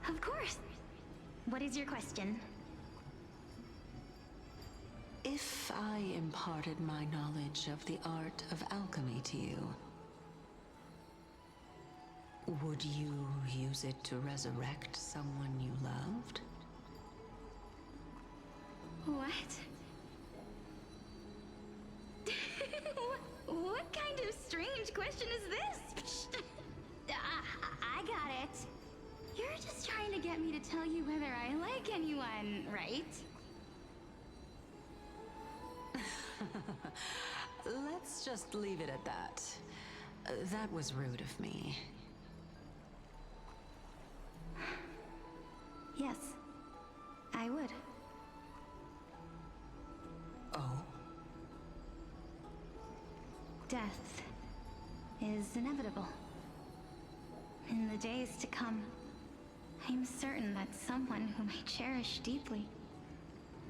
Of course. What is your question? If I imparted my knowledge of the art of alchemy to you, would you use it to resurrect someone you loved? What? What kind of strange question is this? I got it. You're just trying to get me to tell you whether I like anyone, right? Let's just leave it at that. That was rude of me. Yes, I would. Oh? Death is inevitable. In the days to come, I'm certain that someone whom I cherish deeply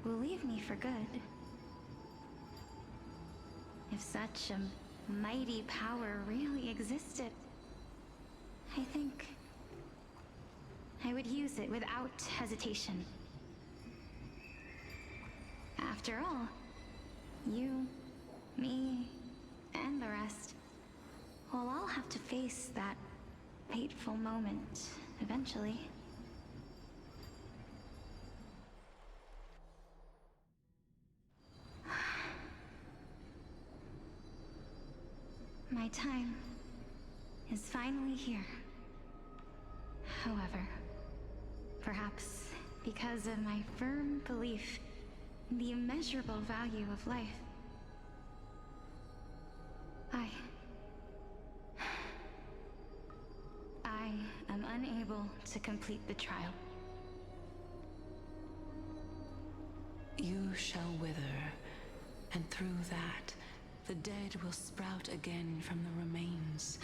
will leave me for good. If such a mighty power really existed, I think I would use it without hesitation. After all, you, me, and the rest will all have to face that fateful moment eventually. My time is finally here. However, perhaps because of my firm belief in the immeasurable value of life, I am unable to complete the trial. You shall wither, and through that, the dead will sprout again from the remains,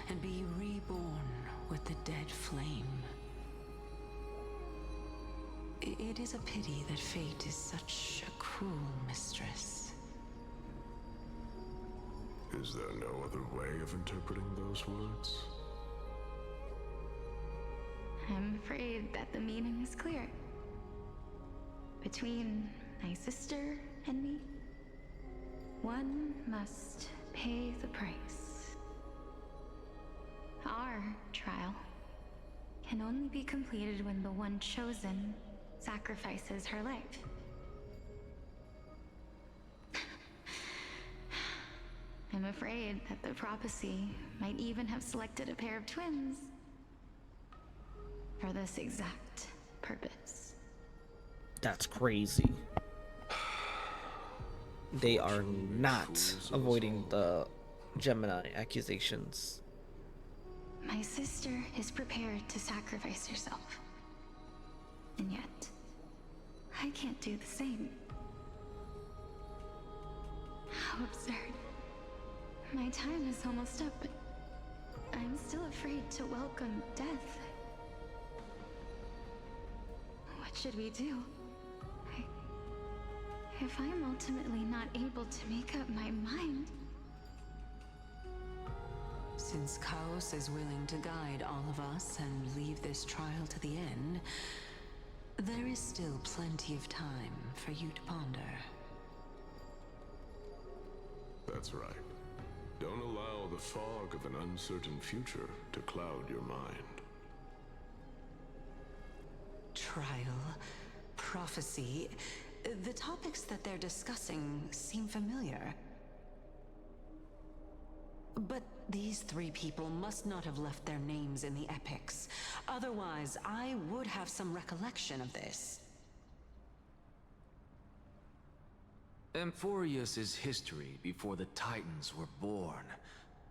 and be reborn with the dead flame. It is a pity that fate is such a cruel mistress. Is there no other way of interpreting those words? I'm afraid that the meaning is clear. Between My sister and me. One must pay the price. Our trial can only be completed when the one chosen sacrifices her life. I'm afraid that the prophecy might even have selected a pair of twins for this exact purpose. That's crazy. They are not avoiding the Gemini accusations. My sister is prepared to sacrifice herself. And yet, I can't do the same. How absurd. My time is almost up, but I'm still afraid to welcome death. What should we do? If I'm ultimately not able to make up my mind... Since Chaos is willing to guide all of us and leave this trial to the end, there is still plenty of time for you to ponder. That's right. Don't allow the fog of an uncertain future to cloud your mind. Trial, prophecy, the topics that they're discussing seem familiar. But these three people must not have left their names in the epics. Otherwise, I would have some recollection of this. Amphorius's history before the Titans were born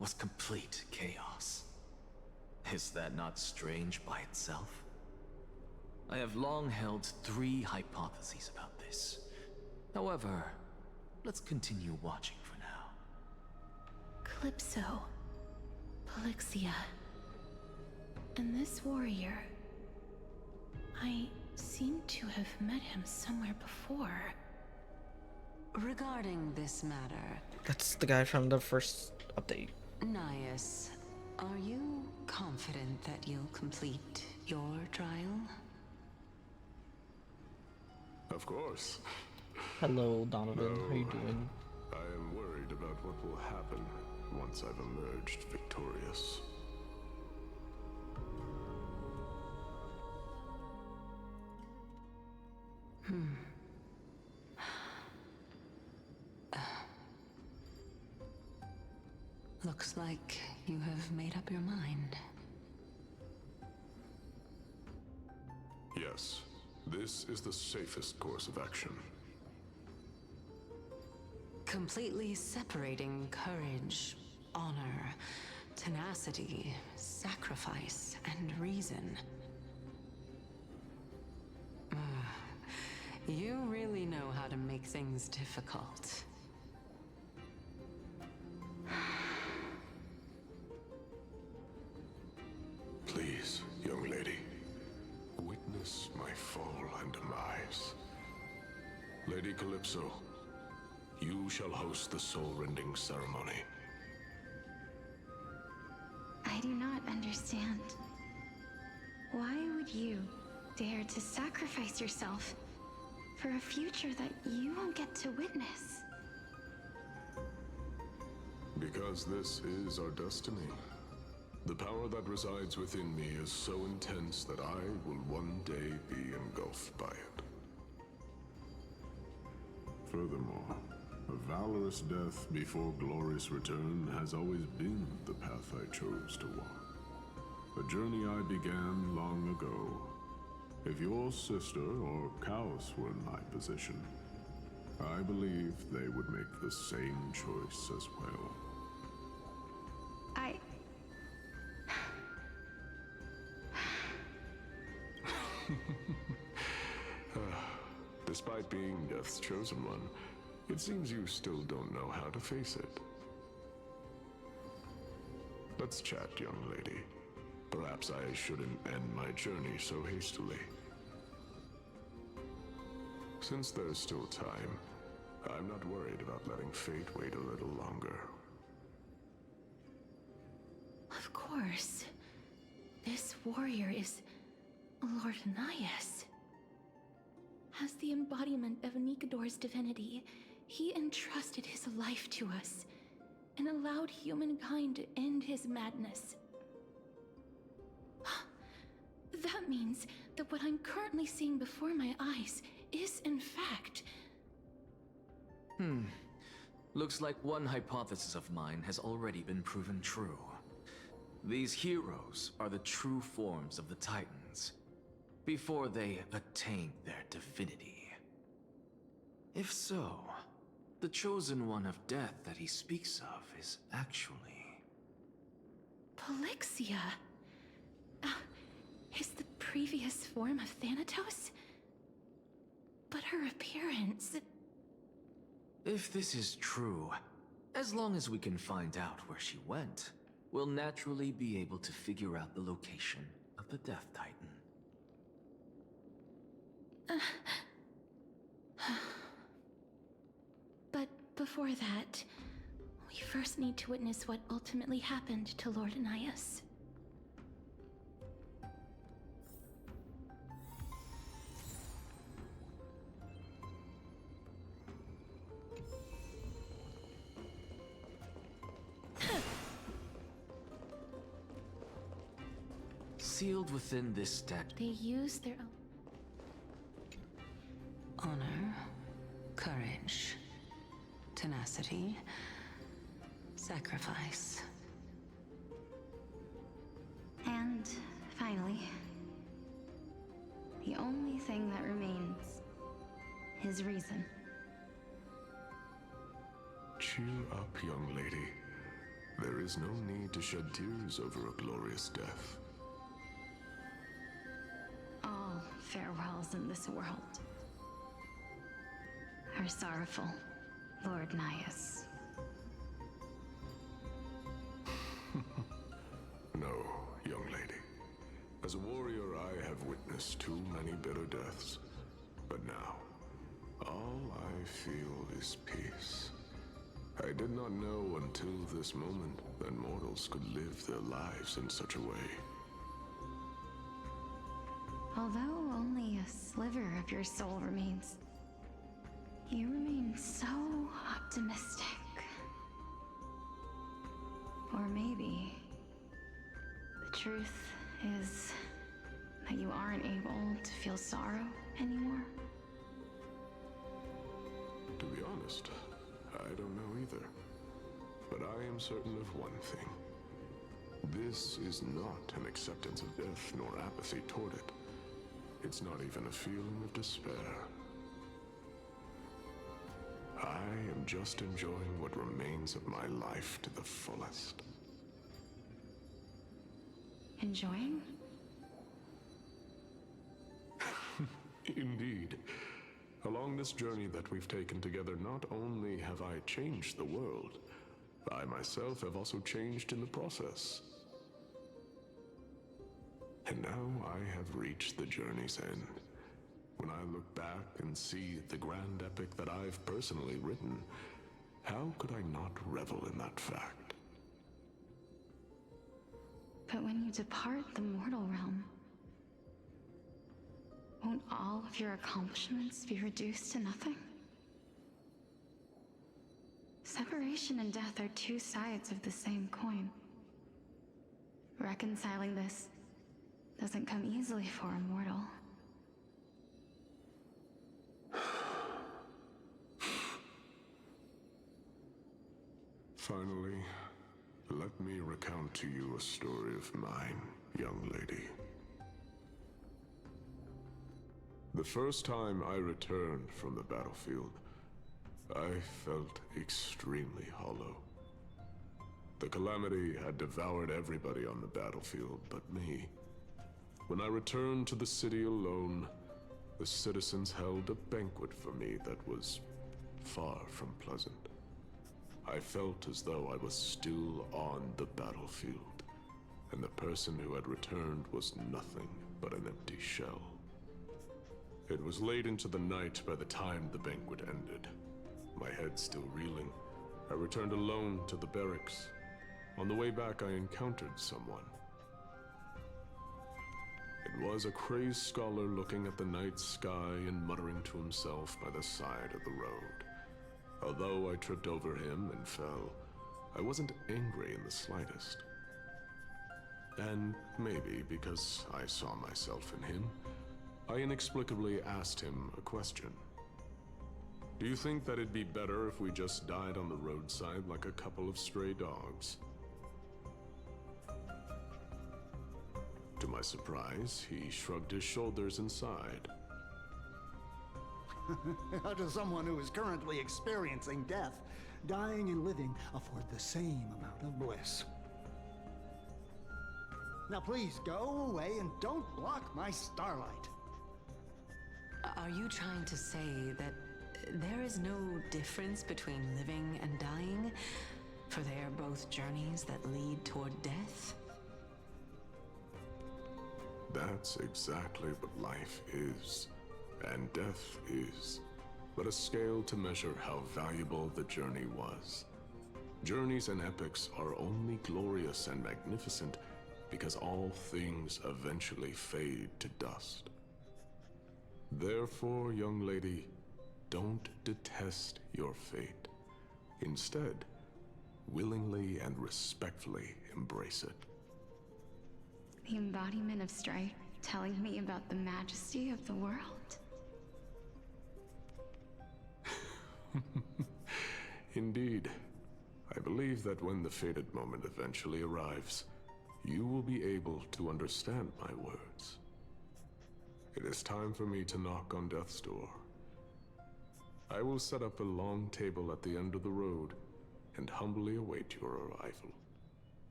was complete chaos. Is that not strange by itself? I have long held 3 hypotheses about this. However, let's continue watching for now. Calypso, Polixia, and this warrior. I seem to have met him somewhere before. Regarding this matter... That's the guy from the first update. Nias, are you confident that you'll complete your trial? Of course. Hello, Donovan. No, How you doing? I am worried about what will happen once I've emerged victorious. Looks like you have made up your mind. Yes, this is the safest course of action. Completely separating courage, honor, tenacity, sacrifice, and reason. You really know how to make things difficult. Please, young lady, witness my fall and demise. Lady Calypso, you shall host the soul-rending ceremony. I do not understand. Why would you dare to sacrifice yourself for a future that you won't get to witness? Because this is our destiny. The power that resides within me is so intense that I will one day be engulfed by it. Furthermore, a valorous death before glorious return has always been the path I chose to walk. A journey I began long ago. If your sister or Chaos were in my position, I believe they would make the same choice as well. Despite being Death's chosen one, it seems you still don't know how to face it. Let's chat, young lady. Perhaps I shouldn't end my journey so hastily. Since there's still time, I'm not worried about letting fate wait a little longer. Of course. This warrior is Lord Nias. As the embodiment of Nikador's divinity, he entrusted his life to us and allowed humankind to end his madness. That means that what I'm currently seeing before my eyes is, in fact... Looks like one hypothesis of mine has already been proven true. These heroes are the true forms of the Titans, before they attain their divinity. If so, the chosen one of death that he speaks of is actually... Polixia? Is the previous form of Thanatos? But her appearance... If this is true, as long as we can find out where she went, we'll naturally be able to figure out the location of the Death Titan. But before that, we first need to witness what ultimately happened to Lord Anaias. Sealed within this statue. They use their own... Honor, courage, tenacity, sacrifice. And finally, the only thing that remains is reason. Cheer up, young lady. There is no need to shed tears over a glorious death. All farewells in this world are sorrowful, Lord Naias. No, young lady. As a warrior, I have witnessed too many bitter deaths. But now, all I feel is peace. I did not know until this moment that mortals could live their lives in such a way. Although only a sliver of your soul remains, you remain so optimistic. Or maybe the truth is that you aren't able to feel sorrow anymore. To be honest, I don't know either. But I am certain of one thing. This is not an acceptance of death nor apathy toward it. It's not even a feeling of despair. I am just enjoying what remains of my life to the fullest. Enjoying? Indeed. Along this journey that we've taken together, not only have I changed the world, I myself have also changed in the process. And now I have reached the journey's end. When I look back and see the grand epic that I've personally written, how could I not revel in that fact? But when you depart the mortal realm, won't all of your accomplishments be reduced to nothing? Separation and death are two sides of the same coin. Reconciling this doesn't come easily for a mortal. Finally, let me recount to you a story of mine, young lady. The first time I returned from the battlefield, I felt extremely hollow. The calamity had devoured everybody on the battlefield but me. When I returned to the city alone, the citizens held a banquet for me that was far from pleasant. I felt as though I was still on the battlefield, and the person who had returned was nothing but an empty shell. It was late into the night by the time the banquet ended. My head still reeling, I returned alone to the barracks. On the way back, I encountered someone. It was a crazed scholar looking at the night sky and muttering to himself by the side of the road. Although I tripped over him and fell, I wasn't angry in the slightest. And maybe because I saw myself in him, I inexplicably asked him a question. Do you think that it'd be better if we just died on the roadside like a couple of stray dogs? To my surprise, he shrugged his shoulders and sighed. How does someone who is currently experiencing death, dying and living, afford the same amount of bliss? Now please go away and don't block my starlight. Are you trying to say that there is no difference between living and dying? For they are both journeys that lead toward death? That's exactly what life is, and death is, but a scale to measure how valuable the journey was. Journeys and epics are only glorious and magnificent because all things eventually fade to dust. Therefore, young lady, don't detest your fate. Instead, willingly and respectfully embrace it. The embodiment of strife telling me about the majesty of the world. Indeed. I believe that when the fated moment eventually arrives, you will be able to understand my words. It is time for me to knock on death's door. I will set up a long table at the end of the road and humbly await your arrival.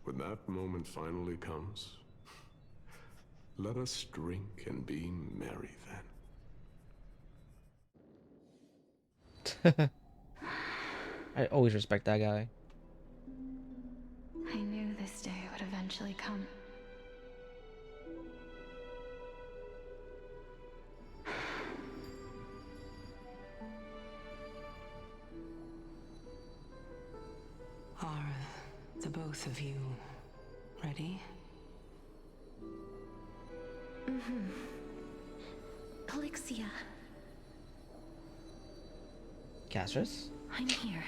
When that moment finally comes, let us drink and be merry then. I always respect that guy. I knew this day would eventually come. Are the both of you ready? Mm-hmm. Polixia. Castris? I'm here.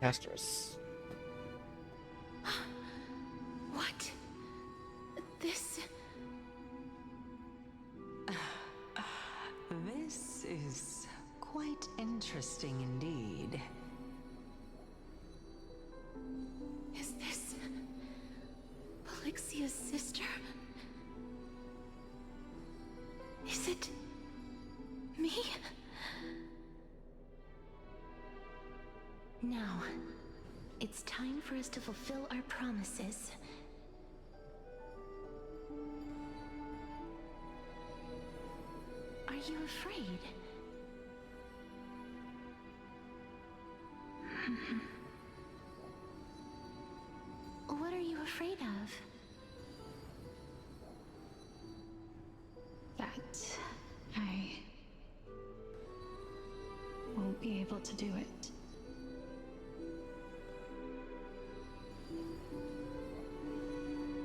Castris. What? This... This is quite interesting indeed. Is this... Polixia's sister? Is it... me? Now, it's time for us to fulfill our promises. Are you afraid? What are you afraid of? That I won't be able to do it.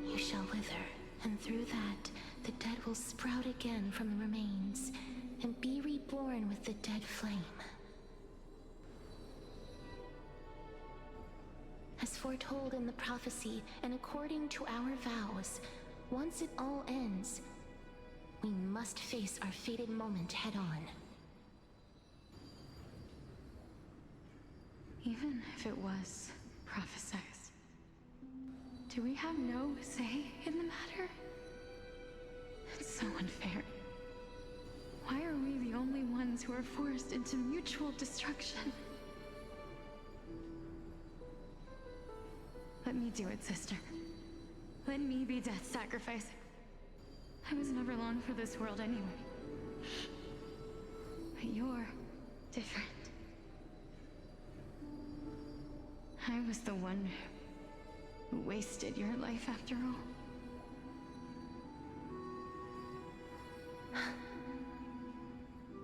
You shall wither, and through that, the dead will sprout again from the remains, and be reborn with the dead flame. As foretold in the prophecy, and according to our vows, once it all ends, we must face our fated moment head-on. Even if it was prophesized, do we have no say in the matter? It's so unfair. Why are we the only ones who are forced into mutual destruction? Let me do it, sister. Let me be death's sacrifice. I was never long for this world anyway. But you're different. I was the one who wasted your life after all.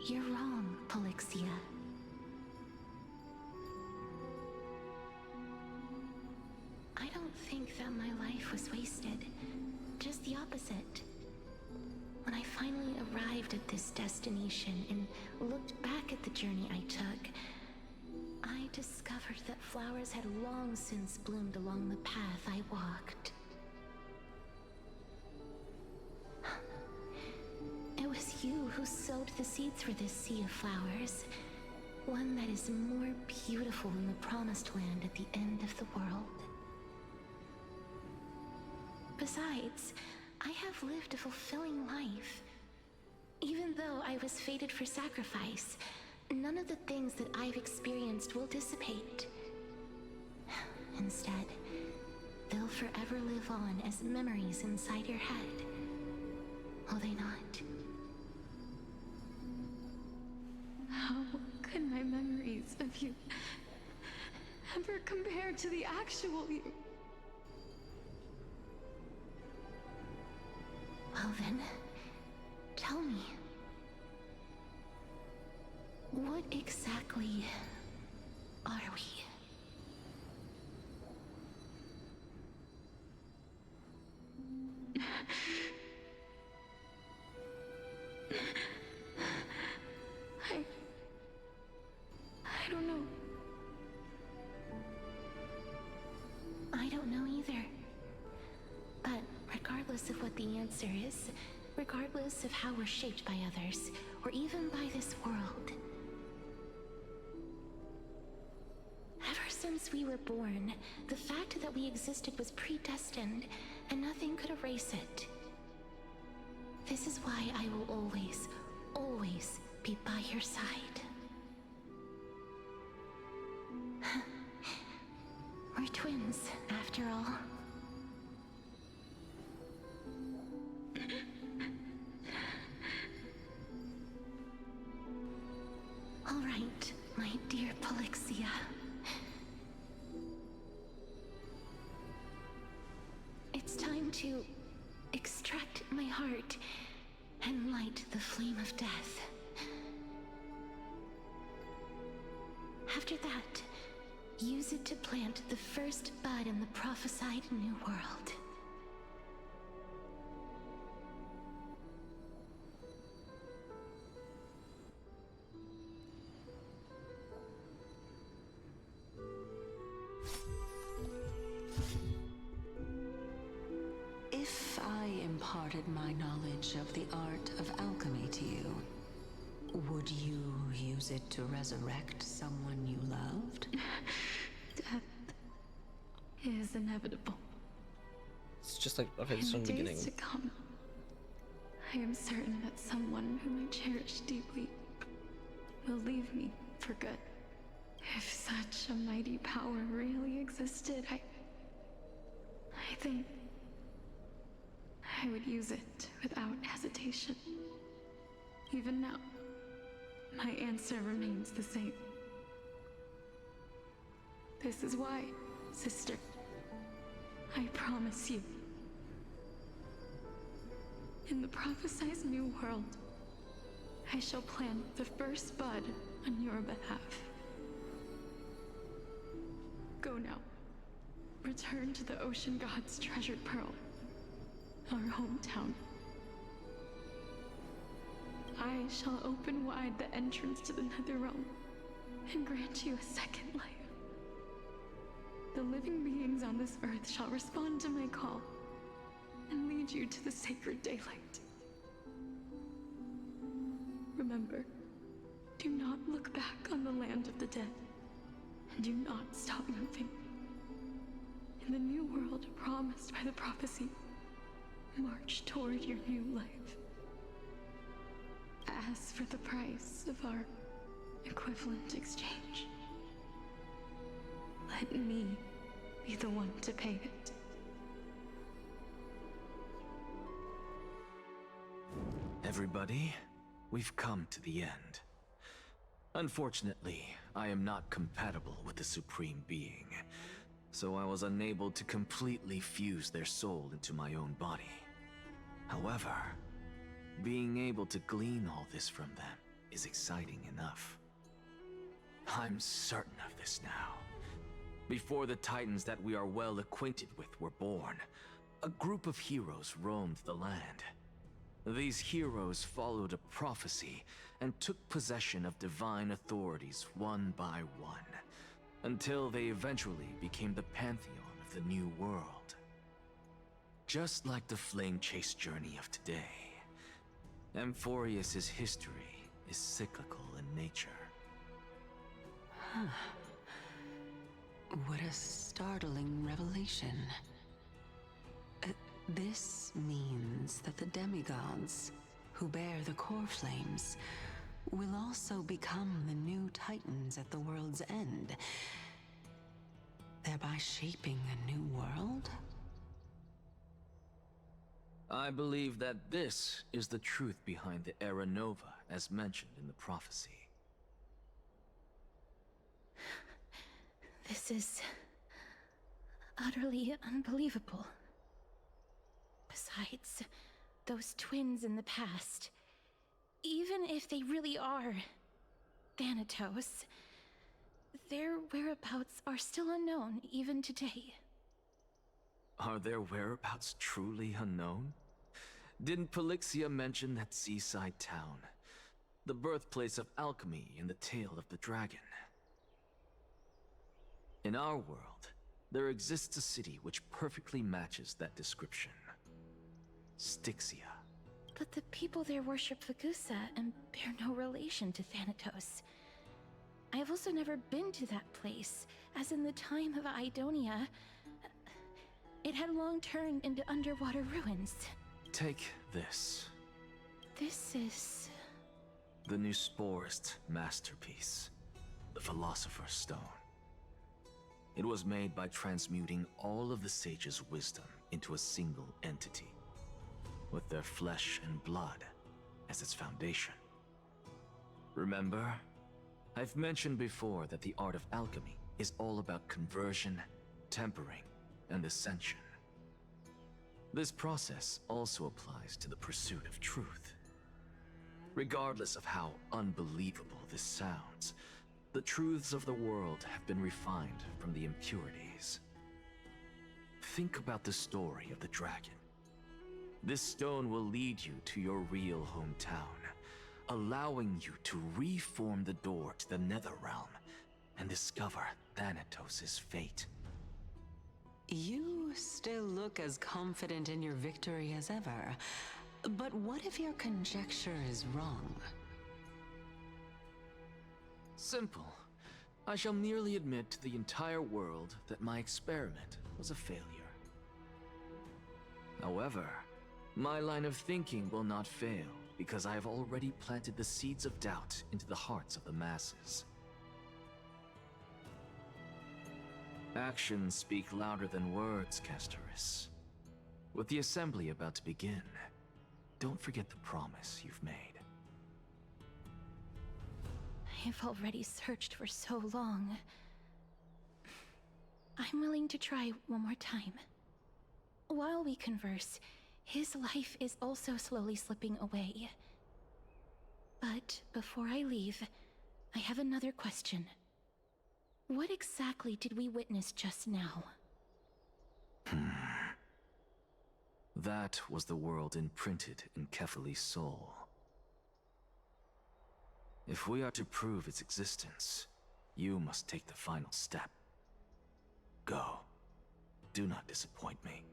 You're wrong, Polixia. I don't think that my life was wasted. the opposite. When I finally arrived at this destination and looked back at the journey I took, I discovered that flowers had long since bloomed along the path I walked. It was you who sowed the seeds for this sea of flowers, one that is more beautiful than the promised land at the end of the world. Besides, I have lived a fulfilling life. Even though I was fated for sacrifice, none of the things that I've experienced will dissipate. Instead, they'll forever live on as memories inside your head. Will they not? How could my memories of you ever compare to the actual you? Well then, tell me. What exactly are we? I don't know. I don't know either. But regardless of what the answer is, regardless of how we're shaped by others, or even by this world, ever since we were born, the fact that we existed was predestined, and nothing could erase it. This is why I will always, always be by your side. We're twins, after all. All right, my dear Polixia. It's time to extract my heart and light the flame of death. After that, use it to plant the first bud in the prophesied new world. If I imparted my knowledge of the art of alchemy to you, would you use it to resurrect someone you loved? Death is inevitable. It's just like, okay, In this from the the beginning. days to come, I am certain that someone whom I cherish deeply will leave me for good. If such a mighty power really existed, I think I would use it without hesitation. Even now, my answer remains the same. This is why, sister, I promise you, in the prophesized new world, I shall plant the first bud on your behalf. Go now. Return to the ocean god's treasured pearl, our hometown. I shall open wide the entrance to the Netherrealm and grant you a second life. The living beings on this earth shall respond to my call and lead you to the sacred daylight. Remember, do not look back on the land of the dead, and do not stop moving. In the new world promised by the prophecy, march toward your new life. As for the price of our equivalent exchange, let me be the one to pay it. Everybody, we've come to the end. Unfortunately, I am not compatible with the Supreme Being, so I was unable to completely fuse their soul into my own body. However, being able to glean all this from them is exciting enough. I'm certain of this now. Before the Titans that we are well acquainted with were born, A group of heroes roamed the land. These heroes followed a prophecy and took possession of divine authorities one by one, until they eventually became the pantheon of the New World. Just like the flame chase journey of today, Amphorius's history is cyclical in nature. Huh. What a startling revelation. This means that the demigods, who bear the core flames, will also become the new titans at the world's end, thereby shaping a new world? I believe that this is the truth behind the Era Nova, as mentioned in the prophecy. This is utterly unbelievable. Besides, those twins in the past, even if they really are Thanatos, their whereabouts are still unknown even today. Are their whereabouts truly unknown? Didn't Polixia mention that seaside town, the birthplace of alchemy in the tale of the dragon? In our world, there exists a city which perfectly matches that description. Styxia. But the people there worship Vagusa and bear no relation to Thanatos. I have also never been to that place, as in the time of Idonia, it had long turned into underwater ruins. Take this. This is... the Nusporist masterpiece, the Philosopher's Stone. It was made by transmuting all of the sages' wisdom into a single entity, with their flesh and blood as its foundation. Remember, I've mentioned before that the art of alchemy is all about conversion, tempering, and ascension. This process also applies to the pursuit of truth. Regardless of how unbelievable this sounds, the truths of the world have been refined from the impurities. Think about the story of the dragon. This stone will lead you to your real hometown, allowing you to reform the door to the Netherrealm and discover Thanatos' fate. You still look as confident in your victory as ever. But what if your conjecture is wrong? Simple. I shall merely admit to the entire world that my experiment was a failure. However, my line of thinking will not fail because I have already planted the seeds of doubt into the hearts of the masses. Actions speak louder than words, Castoris. With the assembly about to begin, don't forget the promise you've made. I've already searched for so long. I'm willing to try one more time. While we converse, his life is also slowly slipping away. But before I leave, I have another question. What exactly did we witness just now? That was the world imprinted in Kefali's soul. If we are to prove its existence, you must take the final step. Go. Do not disappoint me.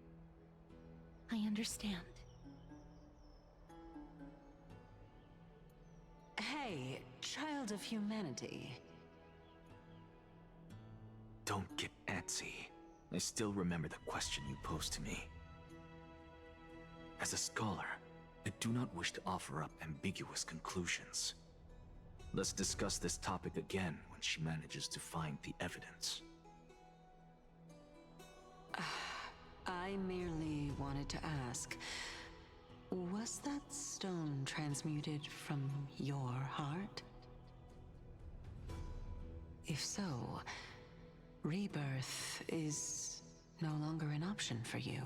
I understand. Hey, child of humanity. Don't get antsy. I still remember the question you posed to me. As a scholar, I do not wish to offer up ambiguous conclusions. Let's discuss this topic again when she manages to find the evidence. I merely wanted to ask, was that stone transmuted from your heart? If so, rebirth is no longer an option for you.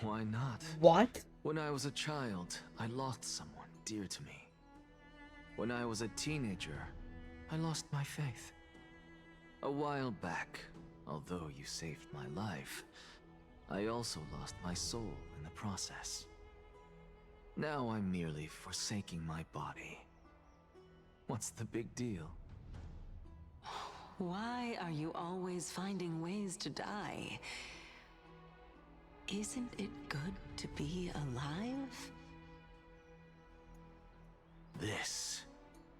Why not? What? When I was a child, I lost someone dear to me. When I was a teenager, I lost my faith. A while back, Although you saved my life, I also lost my soul in the process. Now I'm merely forsaking my body. What's the big deal? Why are you always finding ways to die? Isn't it good to be alive? This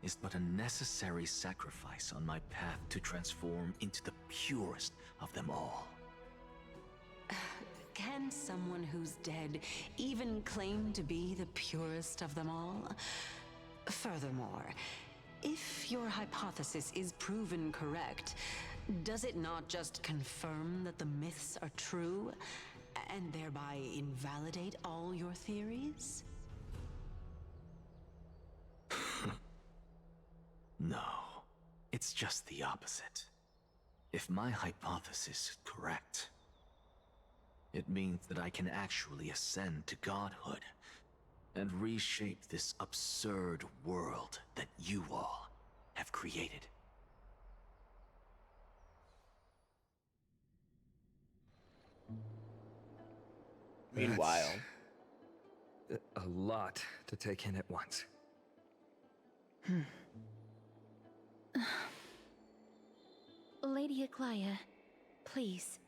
is but a necessary sacrifice on my path to transform into the purest of them all. Can someone who's dead even claim to be the purest of them all? Furthermore, if your hypothesis is proven correct, does it not just confirm that the myths are true, and thereby invalidate all your theories? No, it's just the opposite. If my hypothesis is correct, it means that I can actually ascend to godhood and reshape this absurd world that you all have created. Meanwhile, a lot to take in at once. Lady Aglaya, please,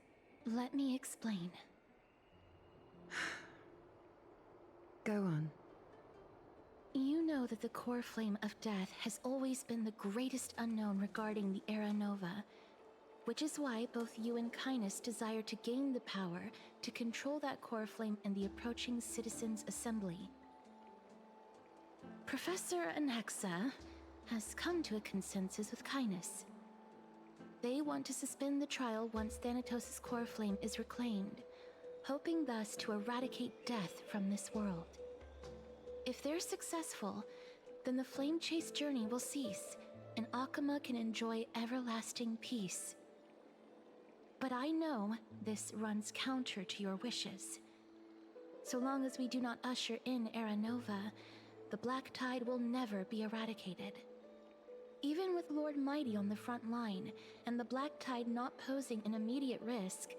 let me explain. Go on. You know that the core flame of death has always been the greatest unknown regarding the Era Nova, which is why both you and Kindness desire to gain the power to control that core flame in the approaching Citizens' Assembly. Professor Anaxa has come to a consensus with Kindness. They want to suspend the trial once Thanatos' core flame is reclaimed, hoping thus to eradicate death from this world. If they're successful, then the flame chase journey will cease, and Akama can enjoy everlasting peace. But I know this runs counter to your wishes. So long as we do not usher in Era Nova, the Black Tide will never be eradicated. Even with Lord Mighty on the front line, and the Black Tide not posing an immediate risk,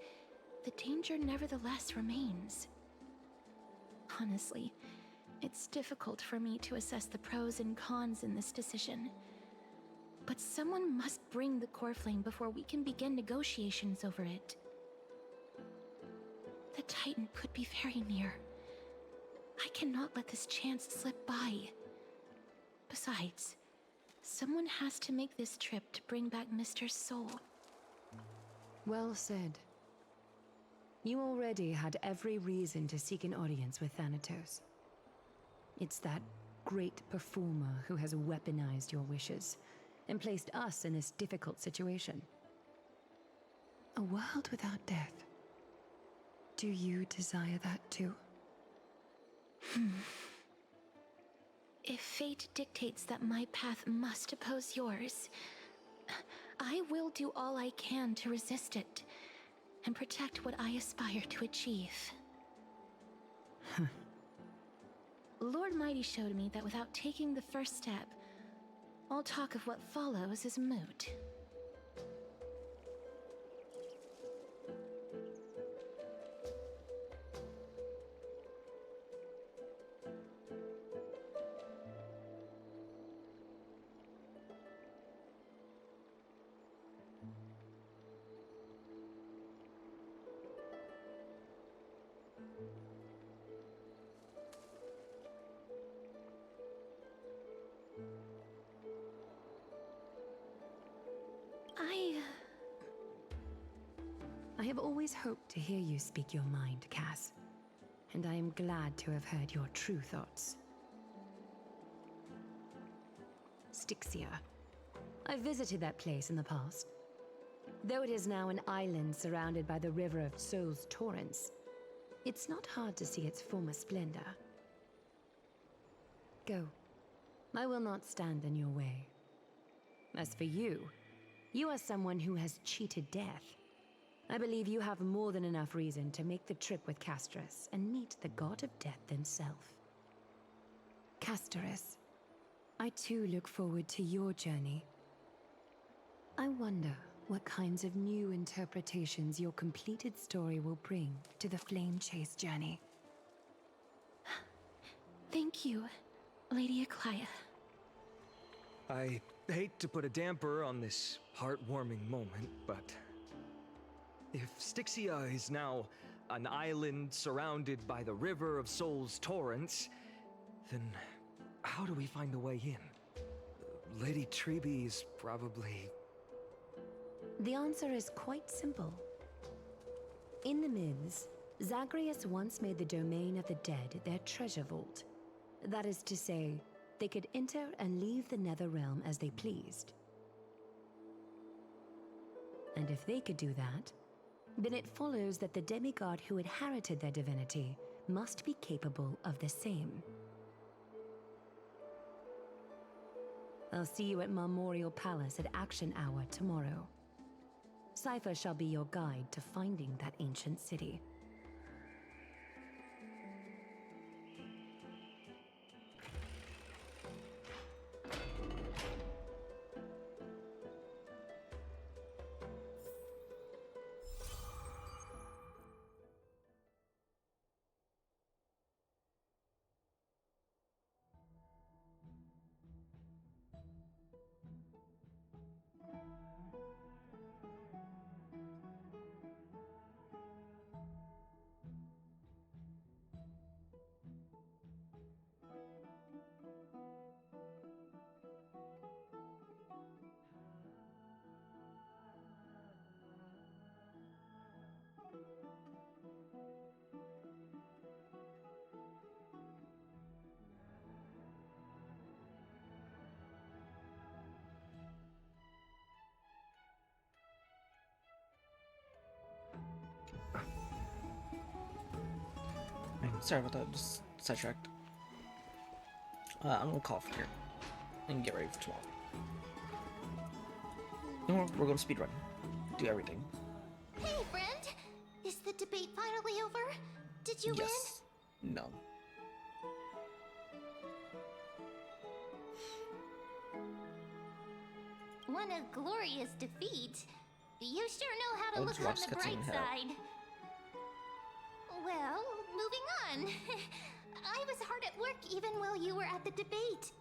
the danger nevertheless remains. Honestly, it's difficult for me to assess the pros and cons in this decision. But someone must bring the core flame before we can begin negotiations over it. The Titan could be very near. I cannot let this chance slip by. Besides, someone has to make this trip to bring back Mr. Soul. Well said. You already had every reason to seek an audience with Thanatos. It's that great performer who has weaponized your wishes and placed us in this difficult situation. A world without death. Do you desire that too? If fate dictates that my path must oppose yours, I will do all I can to resist it and protect what I aspire to achieve. Lord Mighty showed me that without taking the first step, all talk of what follows is moot. I have always hoped to hear you speak your mind, Cass. And I am glad to have heard your true thoughts. Styxia. I visited that place in the past. Though it is now an island surrounded by the river of Soul's torrents, it's not hard to see its former splendor. Go. I will not stand in your way. As for you, you are someone who has cheated death. I believe you have more than enough reason to make the trip with Casterus and meet the god of death himself. Casterus, I too look forward to your journey. I wonder what kinds of new interpretations your completed story will bring to the Flame Chase journey. Thank you, Lady Aklaya. I hate to put a damper on this heartwarming moment, but if Styxia is now an island surrounded by the River of Souls torrents, then how do we find a way in? Lady Treby is probably... The answer is quite simple. In the myths, Zagreus once made the domain of the dead their treasure vault. That is to say, they could enter and leave the Nether Realm as they pleased. And if they could do that, then it follows that the demigod who inherited their divinity must be capable of the same. I'll see you at Memorial Palace at Action Hour tomorrow. Cypher shall be your guide to finding that ancient city. Sorry about that, just sidetracked. I'm gonna call from here and get ready for tomorrow. No, we're gonna speedrun. Do everything. Hey, friend! Is the debate finally over? Did you Yes. No. win? What a glorious defeat. You sure know how to I'll look just on watch the the bright cutscene ahead. side. Well, moving on. I was hard at work even while you were at the debate.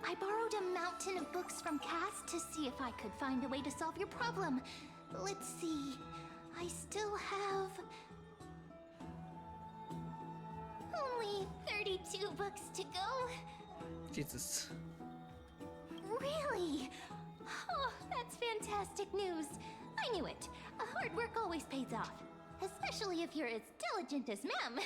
I borrowed a mountain of books from Cass to see if I could find a way to solve your problem. Let's see. I still have... only 32 books to go. Jesus. Really? Oh, that's fantastic news. I knew it. Hard work always pays off. Especially if you're as diligent as Mem.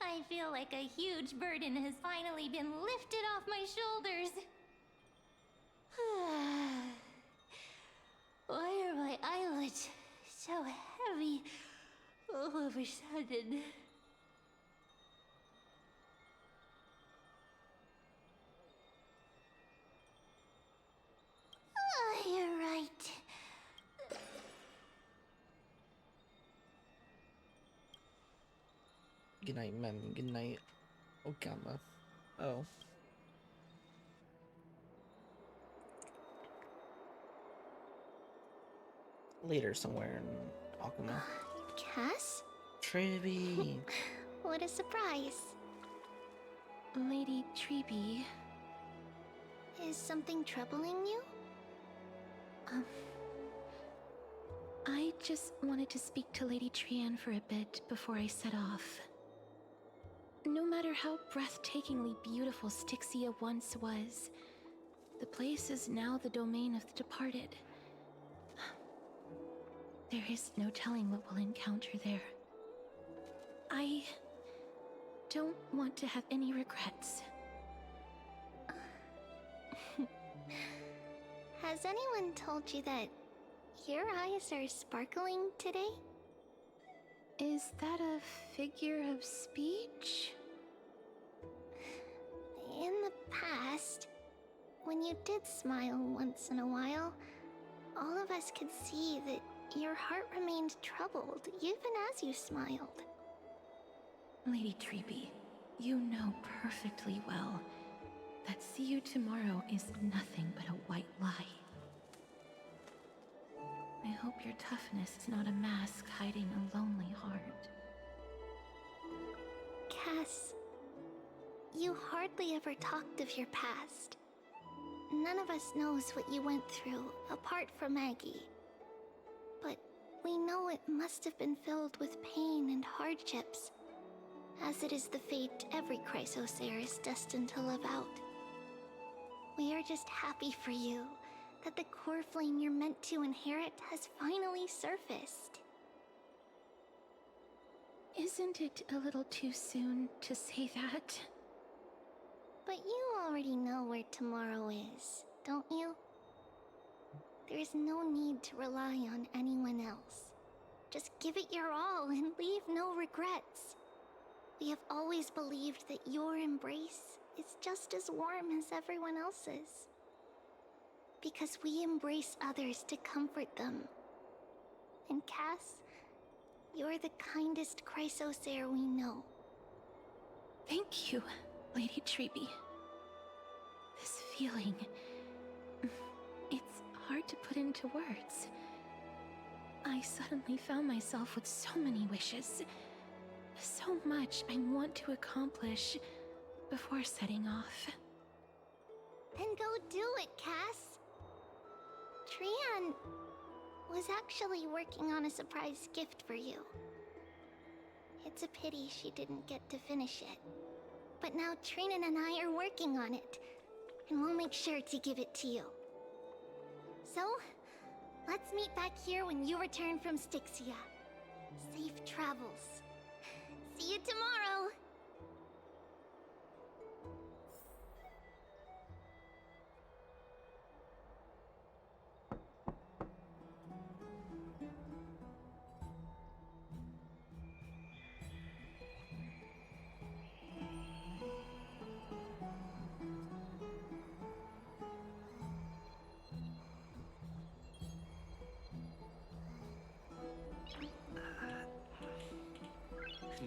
I feel like a huge burden has finally been lifted off my shoulders. Why are my eyelids so heavy all of a sudden? You're right. Good night, Mem. Good night, Okama. Oh. Later, somewhere in Okama. Cass? Treby. What a surprise. Lady Treby. Is something troubling you? I just wanted to speak to Lady Trian for a bit before I set off. No matter how breathtakingly beautiful Styxia once was, the place is now the domain of the departed. There is no telling what we'll encounter there. I don't want to have any regrets. Has anyone told you that your eyes are sparkling today? Is that a figure of speech? In the past, when you did smile once in a while, all of us could see that your heart remained troubled even as you smiled. Lady Treby, you know perfectly well that see you tomorrow is nothing but a white lie. I hope your toughness is not a mask hiding a lonely heart. Cass, you hardly ever talked of your past. None of us knows what you went through, apart from Maggie. But we know it must have been filled with pain and hardships, as it is the fate every Chrysosaur is destined to live out. We are just happy for you that the core flame you're meant to inherit has finally surfaced. Isn't it a little too soon to say that? But you already know where tomorrow is, don't you? There is no need to rely on anyone else. Just give it your all and leave no regrets. We have always believed that your embrace is just as warm as everyone else's. Because we embrace others to comfort them. And Cass, you're the kindest Chrysosaur we know. Thank you, Lady Treeby. This feeling... it's hard to put into words. I suddenly found myself with so many wishes. So much I want to accomplish before setting off. Then go do it, Cass. Trian was actually working on a surprise gift for you. It's a pity she didn't get to finish it. But now Trinan and I are working on it, and we'll make sure to give it to you. So, let's meet back here when you return from Styxia. Safe travels. See you tomorrow!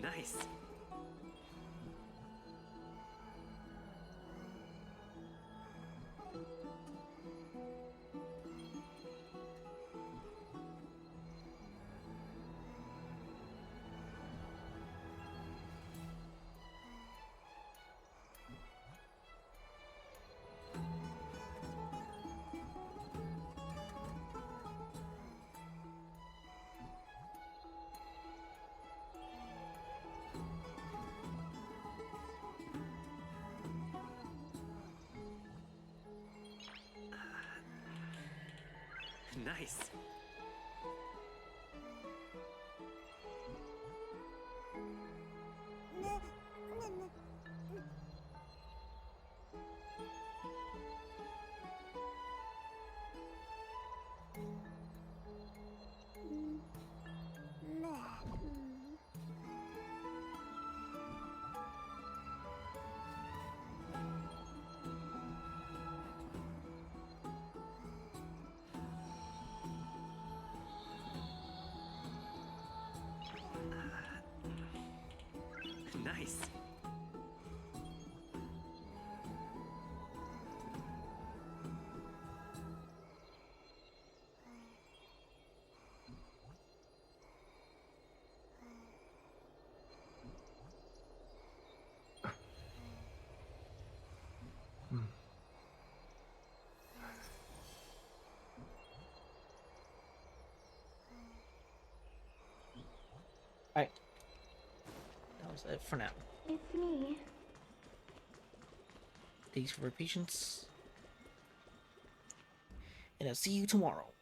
Nice. Nice. Nice. Alright. That was it for now. It's me. Thanks for your patience. And I'll see you tomorrow.